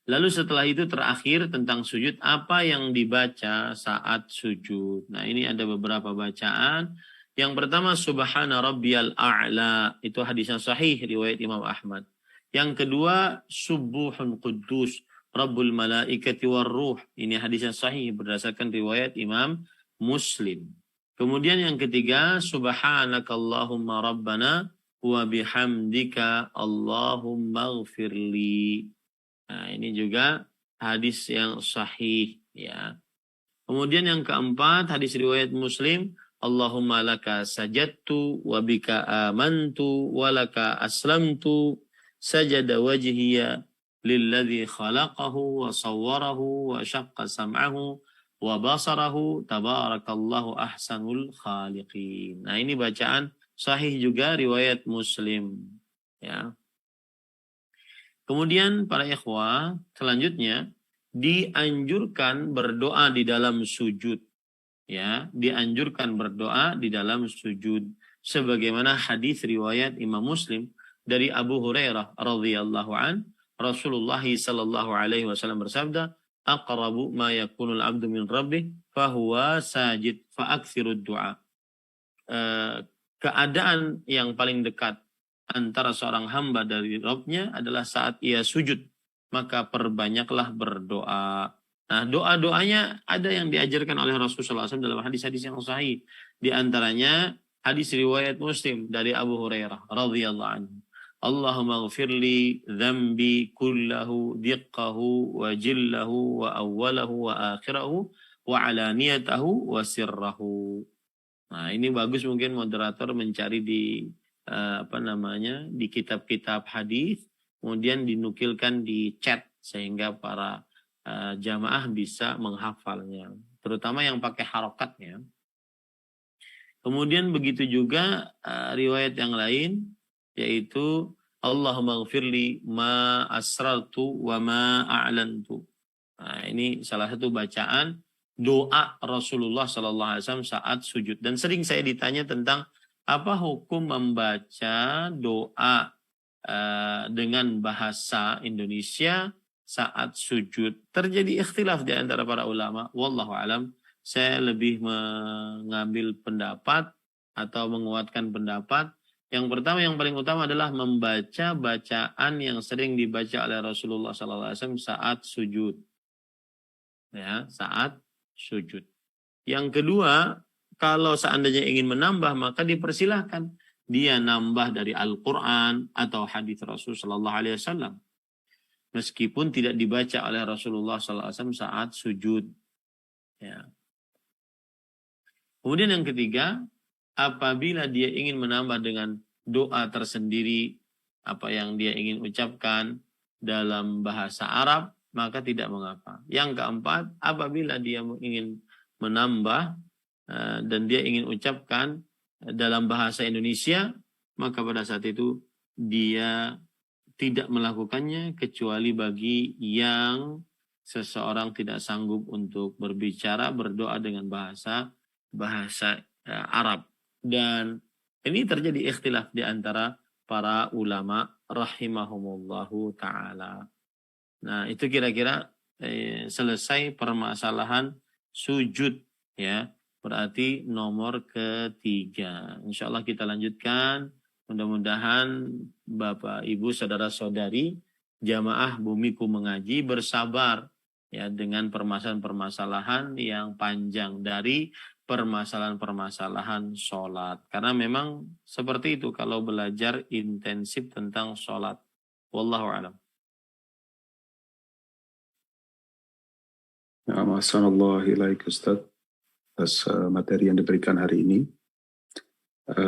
Speaker 1: lalu setelah itu terakhir tentang sujud, apa yang dibaca saat sujud. Nah, ini ada beberapa bacaan. Yang pertama, Subhana Rabbiyal A'la. Itu hadis yang sahih, riwayat Imam Ahmad. Yang kedua, Subuhun Quddus, Rabbul Malaikati Warruh. Ini hadis yang sahih berdasarkan riwayat Imam Muslim. Kemudian yang ketiga, Subhanakallahumma Rabbana wa bihamdika Allahumma ghfirli. Nah, ini juga hadis yang sahih, ya. Kemudian yang keempat, hadis riwayat Muslim, Allahumma laka sajadtu wa bika amantu wa laka aslamtu sajada wajhiya lilladzi khalaqahu wa sawwarahu wa syaqqa sam'ahu wa basarahu tabarakallahu ahsanul khaliqin. Nah, ini bacaan sahih juga riwayat Muslim, ya. Kemudian para ikhwah, selanjutnya dianjurkan berdoa di dalam sujud. Ya, dianjurkan berdoa di dalam sujud sebagaimana hadis riwayat Imam Muslim dari Abu Hurairah radhiyallahu an, Rasulullah sallallahu alaihi wasallam bersabda, "Aqrabu ma yakunul 'abdu min rabbih fa huwa sajid fa aktsirud du'a." Keadaan yang paling dekat antara seorang hamba dari Rabb-nya adalah saat ia sujud, maka perbanyaklah berdoa. Nah, doa-doanya ada yang diajarkan oleh Rasulullah SAW dalam hadis-hadis yang sahih. Di antaranya hadis riwayat Muslim dari Abu Hurairah radhiyallahu anhu. Allahumma ghfirli dzambi kullahu diqqahu wa jillahu wa awwalahu wa akhirahu wa alaniyatahu wa sirrahu. Nah, ini bagus mungkin moderator mencari di di kitab-kitab hadis, kemudian dinukilkan di chat sehingga para jamaah bisa menghafalnya, terutama yang pakai harokatnya. Kemudian begitu juga riwayat yang lain, yaitu Allahumma ghfirli ma asrartu wa ma a'lantu. Nah, ini salah satu bacaan doa Rasulullah SAW saat sujud. Dan sering saya ditanya tentang apa hukum membaca doa dengan bahasa Indonesia saat sujud. Terjadi ikhtilaf di antara para ulama. Wallahu alam, saya lebih mengambil pendapat atau menguatkan pendapat. Yang pertama, yang paling utama adalah membaca bacaan yang sering dibaca oleh Rasulullah SAW saat sujud. Ya, saat sujud. Yang kedua, kalau seandainya ingin menambah, maka dipersilahkan dia nambah dari Al-Quran atau hadis Rasulullah SAW. Meskipun tidak dibaca oleh Rasulullah SAW saat sujud. Ya. Kemudian yang ketiga, apabila dia ingin menambah dengan doa tersendiri, apa yang dia ingin ucapkan dalam bahasa Arab, maka tidak mengapa. Yang keempat, apabila dia ingin menambah dan dia ingin ucapkan dalam bahasa Indonesia, maka pada saat itu dia tidak melakukannya kecuali bagi yang seseorang tidak sanggup untuk berbicara, berdoa dengan bahasa Arab. Dan ini terjadi ikhtilaf di antara para ulama rahimahumullahu ta'ala. Nah, itu kira-kira selesai permasalahan sujud, ya. Berarti nomor ketiga. Insya Allah kita lanjutkan. Mudah-mudahan Bapak, Ibu, Saudara-saudari jamaah bumiku mengaji bersabar ya dengan permasalahan-permasalahan yang panjang dari permasalahan-permasalahan sholat. Karena memang seperti itu kalau belajar intensif tentang sholat. Wallahu a'lam.
Speaker 3: Assalamualaikum Ustaz atas materi yang diberikan hari ini.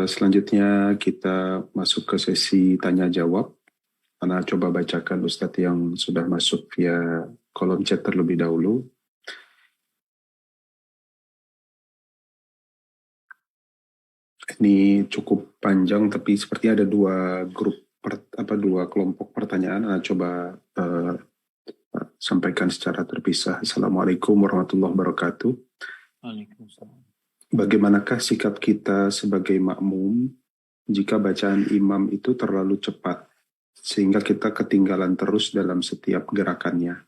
Speaker 3: Selanjutnya kita masuk ke sesi tanya jawab. Ana coba bacakan Ustadz yang sudah masuk via kolom chat terlebih dahulu. Ini cukup panjang, tapi seperti ada dua kelompok pertanyaan. Ana coba sampaikan secara terpisah. Assalamualaikum warahmatullahi wabarakatuh.
Speaker 1: Waalaikumsalam.
Speaker 3: Bagaimanakah sikap kita sebagai makmum jika bacaan imam itu terlalu cepat sehingga kita ketinggalan terus dalam setiap gerakannya?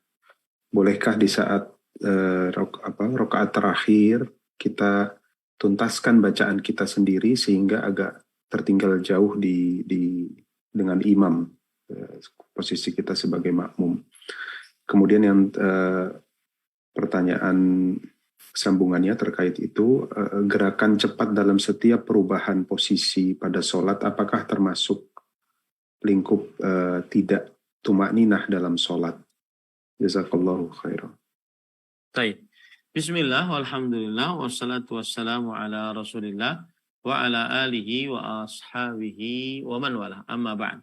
Speaker 3: Bolehkah di saat rakaat terakhir kita tuntaskan bacaan kita sendiri sehingga agak tertinggal jauh dengan imam, posisi kita sebagai makmum? Kemudian yang pertanyaan sambungannya terkait itu, gerakan cepat dalam setiap perubahan posisi pada sholat apakah termasuk lingkup tidak tumakninah dalam sholat? Jazakallahu khairan.
Speaker 1: Baik. Bismillah, walhamdulillah, wassalatu wassalamu ala rasulillah, wa ala alihi wa ashabihi wa man wala. Amma ba'd.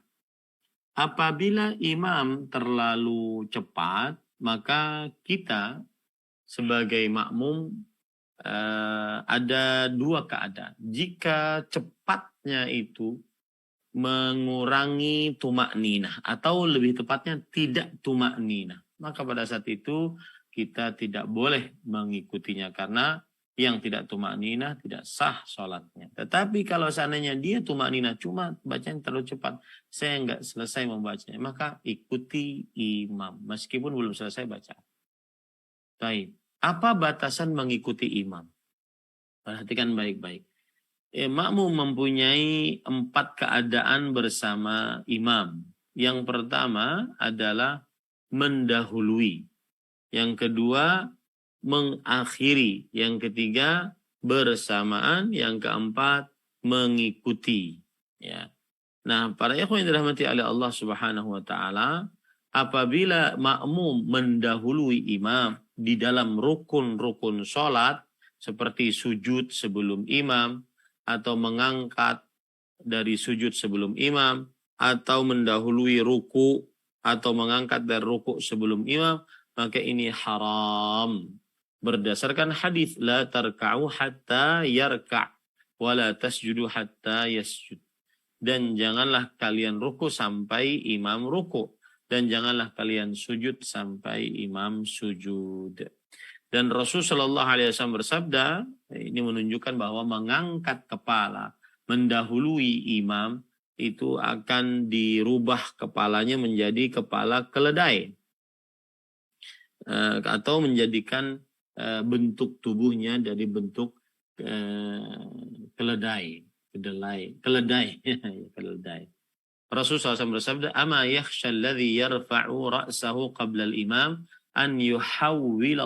Speaker 1: Apabila imam terlalu cepat, maka kita sebagai makmum ada dua keadaan. Jika cepatnya itu mengurangi tumakninah atau lebih tepatnya tidak tumakninah, maka pada saat itu kita tidak boleh mengikutinya karena yang tidak tumakninah tidak sah sholatnya. Tetapi kalau seandainya dia tumakninah cuma bacanya terlalu cepat, saya nggak selesai membacanya, maka ikuti imam meskipun belum selesai baca. Baik. Apa batasan mengikuti imam? Perhatikan baik-baik. Makmum mempunyai 4 keadaan bersama imam. Yang pertama adalah mendahului. Yang kedua mengakhiri. Yang ketiga bersamaan. Yang keempat mengikuti. Ya. Nah, para ikhwan yang dirahmati oleh Allah Subhanahu wa taala, apabila makmum mendahului imam di dalam rukun-rukun sholat seperti sujud sebelum imam atau mengangkat dari sujud sebelum imam atau mendahului ruku atau mengangkat dari ruku sebelum imam, maka ini haram. Berdasarkan hadis la tarka'u hatta yarka' wa la tasjudu hatta yasjud. Dan janganlah kalian ruku sampai imam ruku. Dan janganlah kalian sujud sampai imam sujud. Dan Rasulullah SAW bersabda, ini menunjukkan bahwa mengangkat kepala, mendahului imam, itu akan dirubah kepalanya menjadi kepala keledai. Atau menjadikan bentuk tubuhnya dari bentuk keledai. Keledai. Rasulullah SAW bersabda, "Ama yakhsha alladhi yarfa'u ra'sahu qabla al-imam an yuhawwila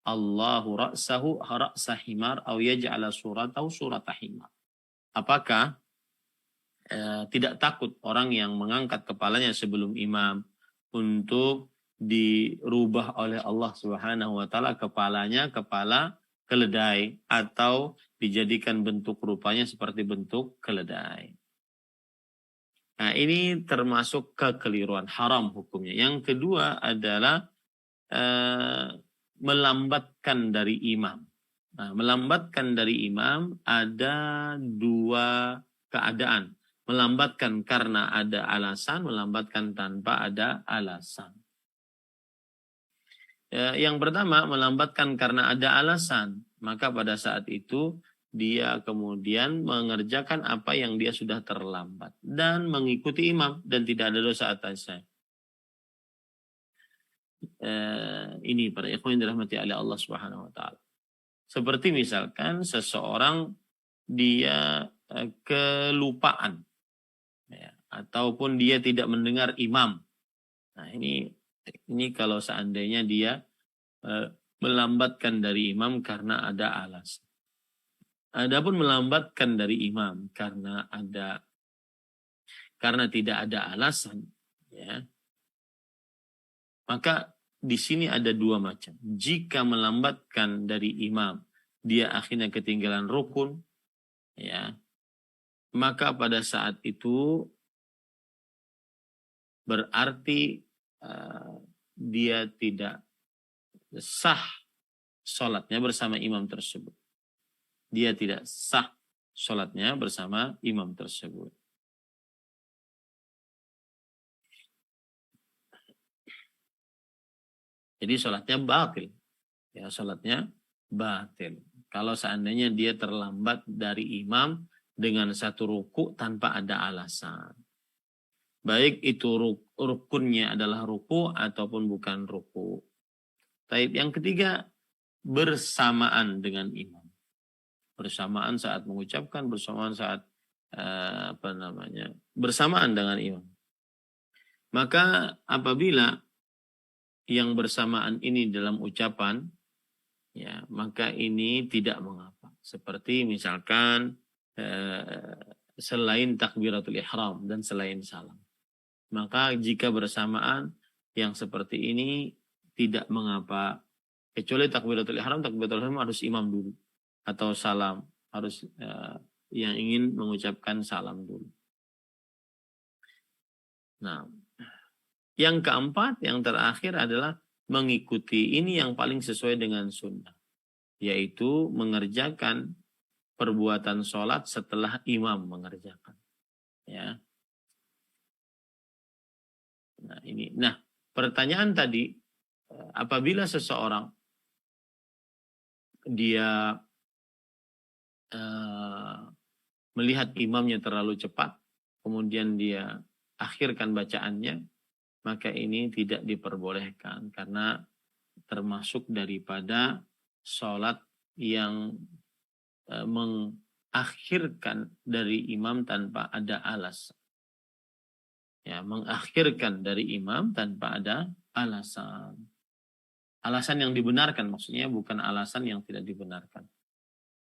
Speaker 1: Allahu ra'sahu ra'sa himar aw yaj'ala suratahu surata himar." Apakah tidak takut orang yang mengangkat kepalanya sebelum imam untuk dirubah oleh Allah Subhanahu wa taala kepalanya kepala keledai atau dijadikan bentuk rupanya seperti bentuk keledai. Nah, ini termasuk kekeliruan, haram hukumnya. Yang kedua adalah melambatkan dari imam. Nah, melambatkan dari imam ada 2 keadaan. Melambatkan karena ada alasan, melambatkan tanpa ada alasan. Yang pertama, melambatkan karena ada alasan. Maka pada saat itu dia kemudian mengerjakan apa yang dia sudah terlambat. Dan mengikuti imam dan tidak ada dosa atasnya. Ini para ikhwan yang dirahmati oleh Allah Subhanahu wa taala. Seperti misalkan seseorang dia kelupaan. Ya, ataupun dia tidak mendengar imam. Nah, ini kalau seandainya dia melambatkan dari imam karena ada alasan. Adapun melambatkan dari imam karena tidak ada alasan, ya, maka di sini ada dua macam. Jika melambatkan dari imam, dia akhirnya ketinggalan rukun, ya, maka pada saat itu berarti dia tidak sah sholatnya bersama imam tersebut. Dia tidak sah sholatnya bersama imam tersebut. Jadi sholatnya batil. Ya, sholatnya batil. Kalau seandainya dia terlambat dari imam dengan satu ruku tanpa ada alasan. Baik itu rukunnya adalah ruku ataupun bukan ruku. Taib yang ketiga, bersamaan dengan imam. Bersamaan saat mengucapkan, bersamaan saat bersamaan dengan imam. Maka apabila yang bersamaan ini dalam ucapan, ya, maka ini tidak mengapa. Seperti misalkan selain takbiratul ihram dan selain salam. Maka jika bersamaan yang seperti ini tidak mengapa. Kecuali takbiratul ihram harus imam dulu. Atau salam harus yang ingin mengucapkan salam dulu. Nah, yang keempat, yang terakhir adalah mengikuti. Ini yang paling sesuai dengan sunnah. Yaitu mengerjakan perbuatan sholat setelah imam mengerjakan. Ya. Nah, ini. Nah, pertanyaan tadi, apabila seseorang dia melihat imamnya terlalu cepat, kemudian dia akhirkan bacaannya, maka ini tidak diperbolehkan karena termasuk daripada sholat yang mengakhirkan dari imam tanpa ada alasan. Ya, mengakhirkan dari imam tanpa ada alasan. Alasan yang dibenarkan, maksudnya bukan alasan yang tidak dibenarkan.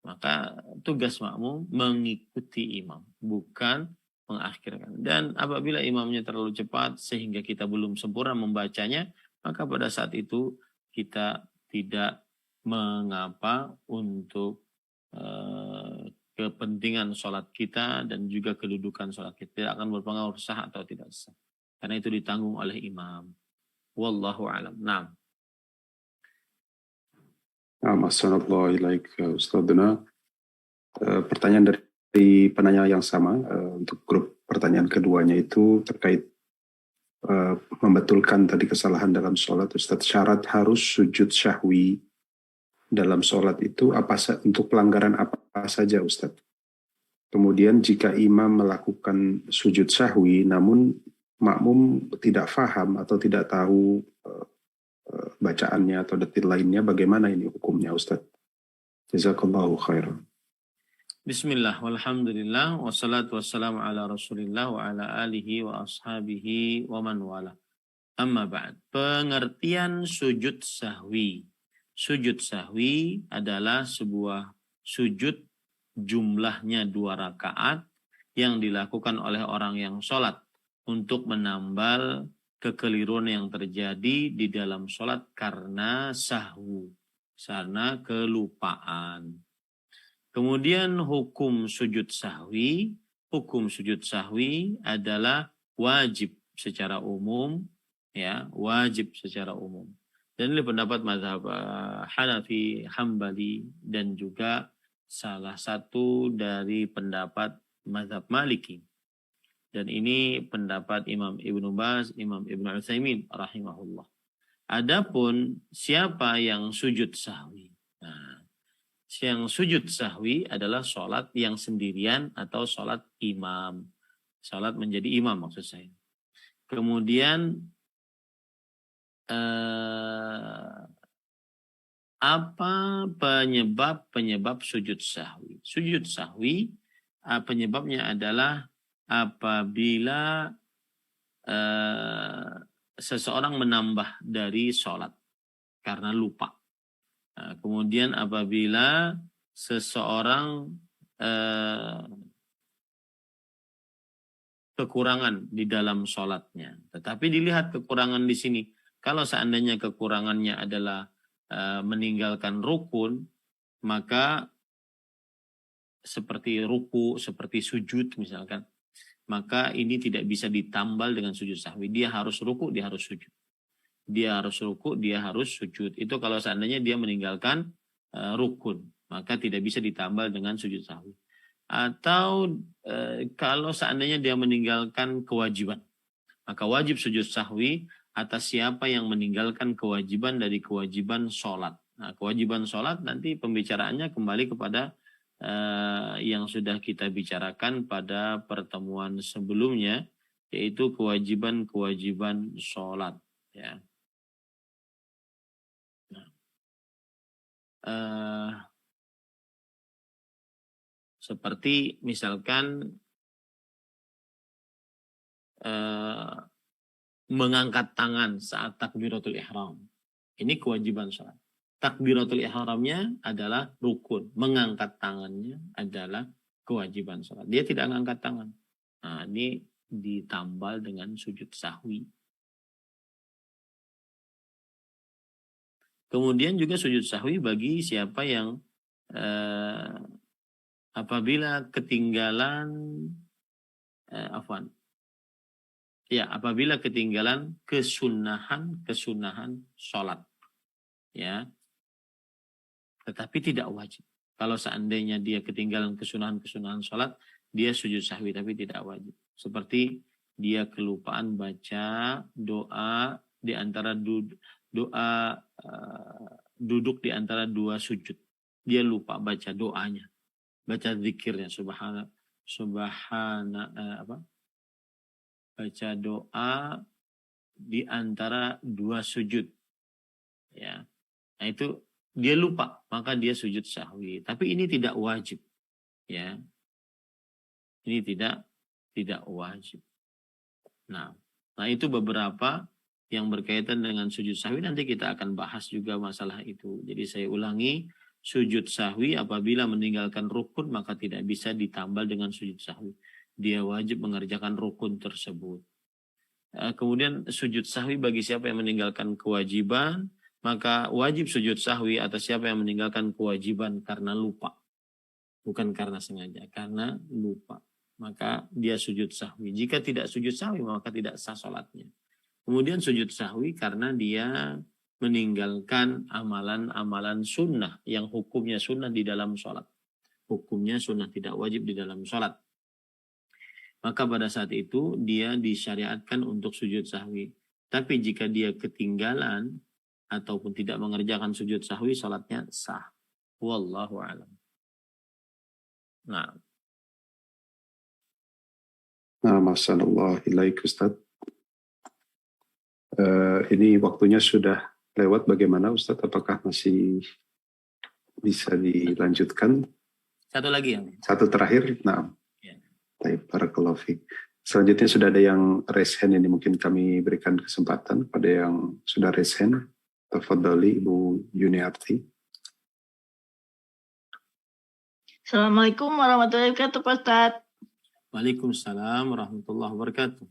Speaker 1: Maka tugas makmum mengikuti imam, bukan mengakhirkan. Dan apabila imamnya terlalu cepat sehingga kita belum sempurna membacanya, maka pada saat itu kita tidak mengapa untuk kepentingan sholat kita dan juga kedudukan sholat kita. Tidak akan berpengaruh sah atau tidak sah. Karena itu ditanggung oleh imam. Wallahu a'lam. Nah.
Speaker 3: Assalamualaikum warahmatullahi Ustadzuna. Pertanyaan dari penanya yang sama untuk grup pertanyaan keduanya itu terkait membetulkan tadi kesalahan dalam sholat. Ustadz, syarat harus sujud syahwi dalam sholat itu untuk pelanggaran apa saja Ustadz? Kemudian jika imam melakukan sujud syahwi namun makmum tidak faham atau tidak tahu bacaannya atau detil lainnya, bagaimana ini hukumnya Ustadz? Jazakallahu khairan.
Speaker 1: Bismillah, walhamdulillah, wassalatu wassalamu ala rasulillah wa ala alihi wa ashabihi wa man wala. Amma ba'd. Pengertian sujud sahwi. Sujud sahwi adalah sebuah sujud jumlahnya 2 rakaat yang dilakukan oleh orang yang sholat untuk menambal kekeliruan yang terjadi di dalam sholat karena sahwu, karena kelupaan. Kemudian hukum sujud sahwi adalah wajib secara umum, ya, wajib secara umum. Dan ini pendapat mazhab Hanafi, Hambali, dan juga salah satu dari pendapat mazhab Maliki. Dan ini pendapat Imam Ibnu Baz, Imam Ibnu Utsaimin rahimahullah. Adapun siapa yang sujud sahwi? Nah, yang sujud sahwi adalah sholat yang sendirian atau sholat imam. Sholat menjadi imam maksud saya. Kemudian apa penyebab sujud sahwi? Sujud sahwi penyebabnya adalah apabila seseorang menambah dari sholat karena lupa. Nah, kemudian apabila seseorang kekurangan di dalam sholatnya. Tetapi dilihat kekurangan di sini. Kalau seandainya kekurangannya adalah meninggalkan rukun, maka seperti ruku, seperti sujud misalkan, maka ini tidak bisa ditambal dengan sujud sahwi. Dia harus ruku, dia harus sujud. Dia harus ruku, dia harus sujud. Itu kalau seandainya dia meninggalkan rukun, maka tidak bisa ditambal dengan sujud sahwi. Atau kalau seandainya dia meninggalkan kewajiban, maka wajib sujud sahwi atas siapa yang meninggalkan kewajiban dari kewajiban sholat. Nah, kewajiban sholat nanti pembicaraannya kembali kepada yang sudah kita bicarakan pada pertemuan sebelumnya, yaitu kewajiban-kewajiban sholat. Ya. Nah, seperti misalkan mengangkat tangan saat takbiratul ihram. Ini kewajiban sholat. Takbiratul ihramnya adalah rukun. Mengangkat tangannya adalah kewajiban sholat. Dia tidak mengangkat tangan. Nah, ini ditambal dengan sujud sahwi. Kemudian juga sujud sahwi bagi siapa yang apabila ketinggalan apabila ketinggalan kesunahan sholat, ya, tetapi tidak wajib. Kalau seandainya dia ketinggalan kesunahan sholat, dia sujud sahwi tapi tidak wajib. Seperti dia kelupaan baca doa di antara duduk di antara dua sujud. Dia lupa baca doanya, baca zikirnya, baca doa di antara dua sujud, ya. Nah, itu dia lupa, maka dia sujud sahwi. Tapi ini tidak wajib, ya. Ini tidak wajib. Nah, itu beberapa yang berkaitan dengan sujud sahwi. Nanti kita akan bahas juga masalah itu. Jadi saya ulangi, sujud sahwi apabila meninggalkan rukun maka tidak bisa ditambal dengan sujud sahwi. Dia wajib mengerjakan rukun tersebut. Kemudian sujud sahwi bagi siapa yang meninggalkan kewajiban, maka wajib sujud sahwi atas siapa yang meninggalkan kewajiban karena lupa. Bukan karena sengaja, karena lupa. Maka dia sujud sahwi. Jika tidak sujud sahwi maka tidak sah sholatnya. Kemudian sujud sahwi karena dia meninggalkan amalan-amalan sunnah yang hukumnya sunnah di dalam sholat. Hukumnya sunnah, tidak wajib di dalam sholat. Maka pada saat itu dia disyariatkan untuk sujud sahwi. Tapi jika dia ketinggalan ataupun tidak mengerjakan sujud sahwi, sholatnya sah. Wallahu a'lam. Nah.
Speaker 3: Masyaallah, ilaik Ustaz. Ini waktunya sudah lewat, bagaimana Ustaz? Apakah masih bisa dilanjutkan?
Speaker 1: Satu lagi ya?
Speaker 3: Satu terakhir, nah.
Speaker 1: Ya.
Speaker 3: Baik, barakallahu fiik. Selanjutnya sudah ada yang raise hand, ini mungkin kami berikan kesempatan pada yang sudah raise hand. Tafadhali Ibu Yuniarti.
Speaker 4: Assalamualaikum warahmatullahi wabarakatuh, Pak Ustadz.
Speaker 1: Waalaikumsalam warahmatullahi wabarakatuh.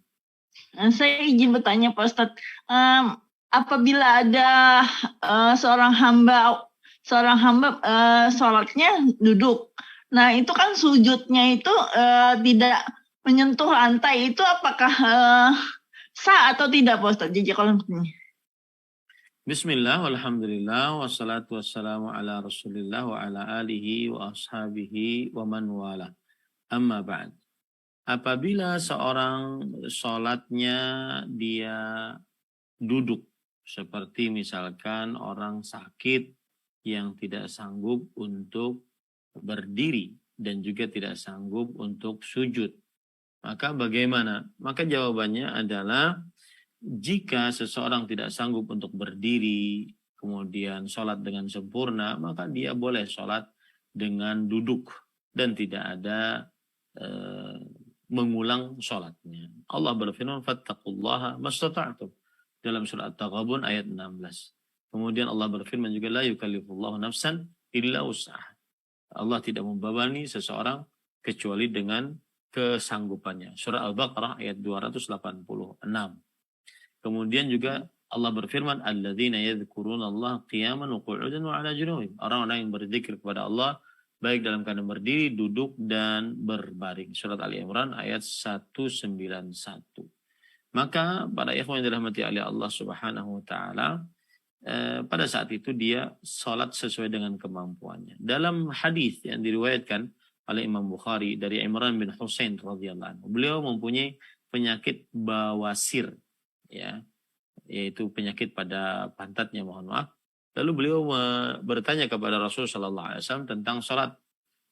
Speaker 4: Saya izin bertanya, Pak Ustadz. Apabila ada seorang hamba sholatnya duduk, nah itu kan sujudnya itu tidak menyentuh lantai, itu apakah sah atau tidak, Pak Ustadz?
Speaker 1: Bismillah, walhamdulillah, wassalatu wassalamu ala rasulillah wa ala alihi wa ashabihi wa man wala. Amma ba'd. Apabila seorang sholatnya dia duduk, seperti misalkan orang sakit yang tidak sanggup untuk berdiri dan juga tidak sanggup untuk sujud, maka bagaimana? Maka jawabannya adalah jika seseorang tidak sanggup untuk berdiri, kemudian sholat dengan sempurna, maka dia boleh sholat dengan duduk dan tidak ada mengulang sholatnya. Allah berfirman, fattaqullaha mastata'tum, dalam surat At-Taghabun ayat 16. Kemudian Allah berfirman juga, la yukallifullahu nafsan illa wus'aha. Allah tidak membebani seseorang kecuali dengan kesanggupannya. Surah Al-Baqarah ayat 286. Kemudian juga Allah berfirman, alladzina yadhkuruna Allah qiyaman wa qu'udan wa 'ala junubihim. Orang-orang yang berzikir kepada Allah baik dalam keadaan berdiri, duduk, dan berbaring. Surat Ali Imran ayat 191. Maka para ikhwan yang dirahmati oleh Allah Subhanahu wa taala, pada saat itu dia salat sesuai dengan kemampuannya. Dalam hadis yang diriwayatkan oleh Imam Bukhari dari Imran bin Husain radhiyallahu anhu, beliau mempunyai penyakit bawasir, ya, yaitu penyakit pada pantatnya, mohon maaf. Lalu beliau bertanya kepada Rasul sallallahu alaihi wasallam tentang salat.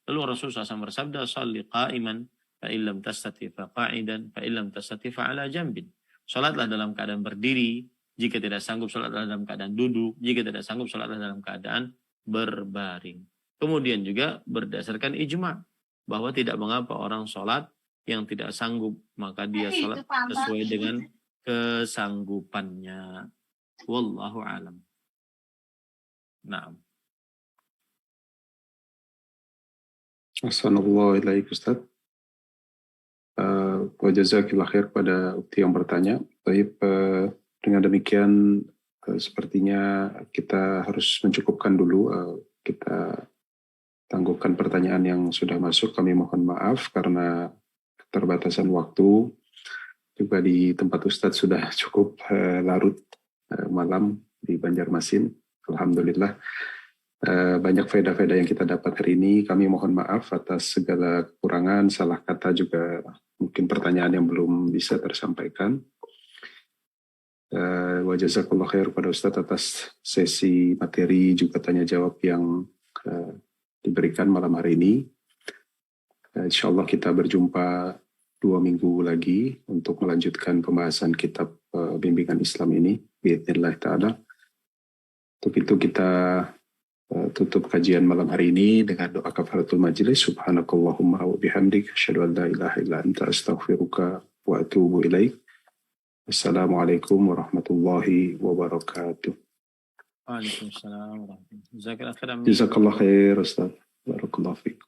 Speaker 1: Lalu Rasul SAW bersabda, "Shalli qa'iman fa illam tastati fa qa'idan fa illam tastati fa 'ala jambin." Salatlah dalam keadaan berdiri, jika tidak sanggup salatlah dalam keadaan duduk, jika tidak sanggup salatlah dalam keadaan berbaring. Kemudian juga berdasarkan ijma' bahwa tidak mengapa orang salat yang tidak sanggup, maka dia salat sesuai dengan kesanggupannya. Wallahu a'lam. Naam.
Speaker 3: Assalamualaikum warahmatullahi wabarakatuh. Wa jazakillah khair pada ukti yang bertanya. Baik, dengan demikian sepertinya kita harus mencukupkan dulu. Kita tangguhkan pertanyaan yang sudah masuk. Kami mohon maaf karena keterbatasan waktu. Juga di tempat Ustadz sudah cukup larut malam di Banjarmasin. Alhamdulillah. Banyak faedah-faedah yang kita dapat hari ini. Kami mohon maaf atas segala kekurangan, salah kata, juga mungkin pertanyaan yang belum bisa tersampaikan. Wa jazakallah khair pada Ustadz atas sesi materi juga tanya jawab yang diberikan malam hari ini. Insya Allah kita berjumpa 2 minggu lagi untuk melanjutkan pembahasan kitab bimbingan Islam ini. Biidznillah ta'ala. Untuk itu kita tutup kajian malam hari ini dengan doa kafaratul majlis. Subhanakallahumma wa bihamdik, asyhadu an la ilaha illa anta, astaghfiruka wa atubu ilaik. Assalamualaikum warahmatullahi wabarakatuh.
Speaker 1: Waalaikumsalam warahmatullahi wabarakatuh.
Speaker 3: Jazakallah khair Ustaz. Barakallahu fiik.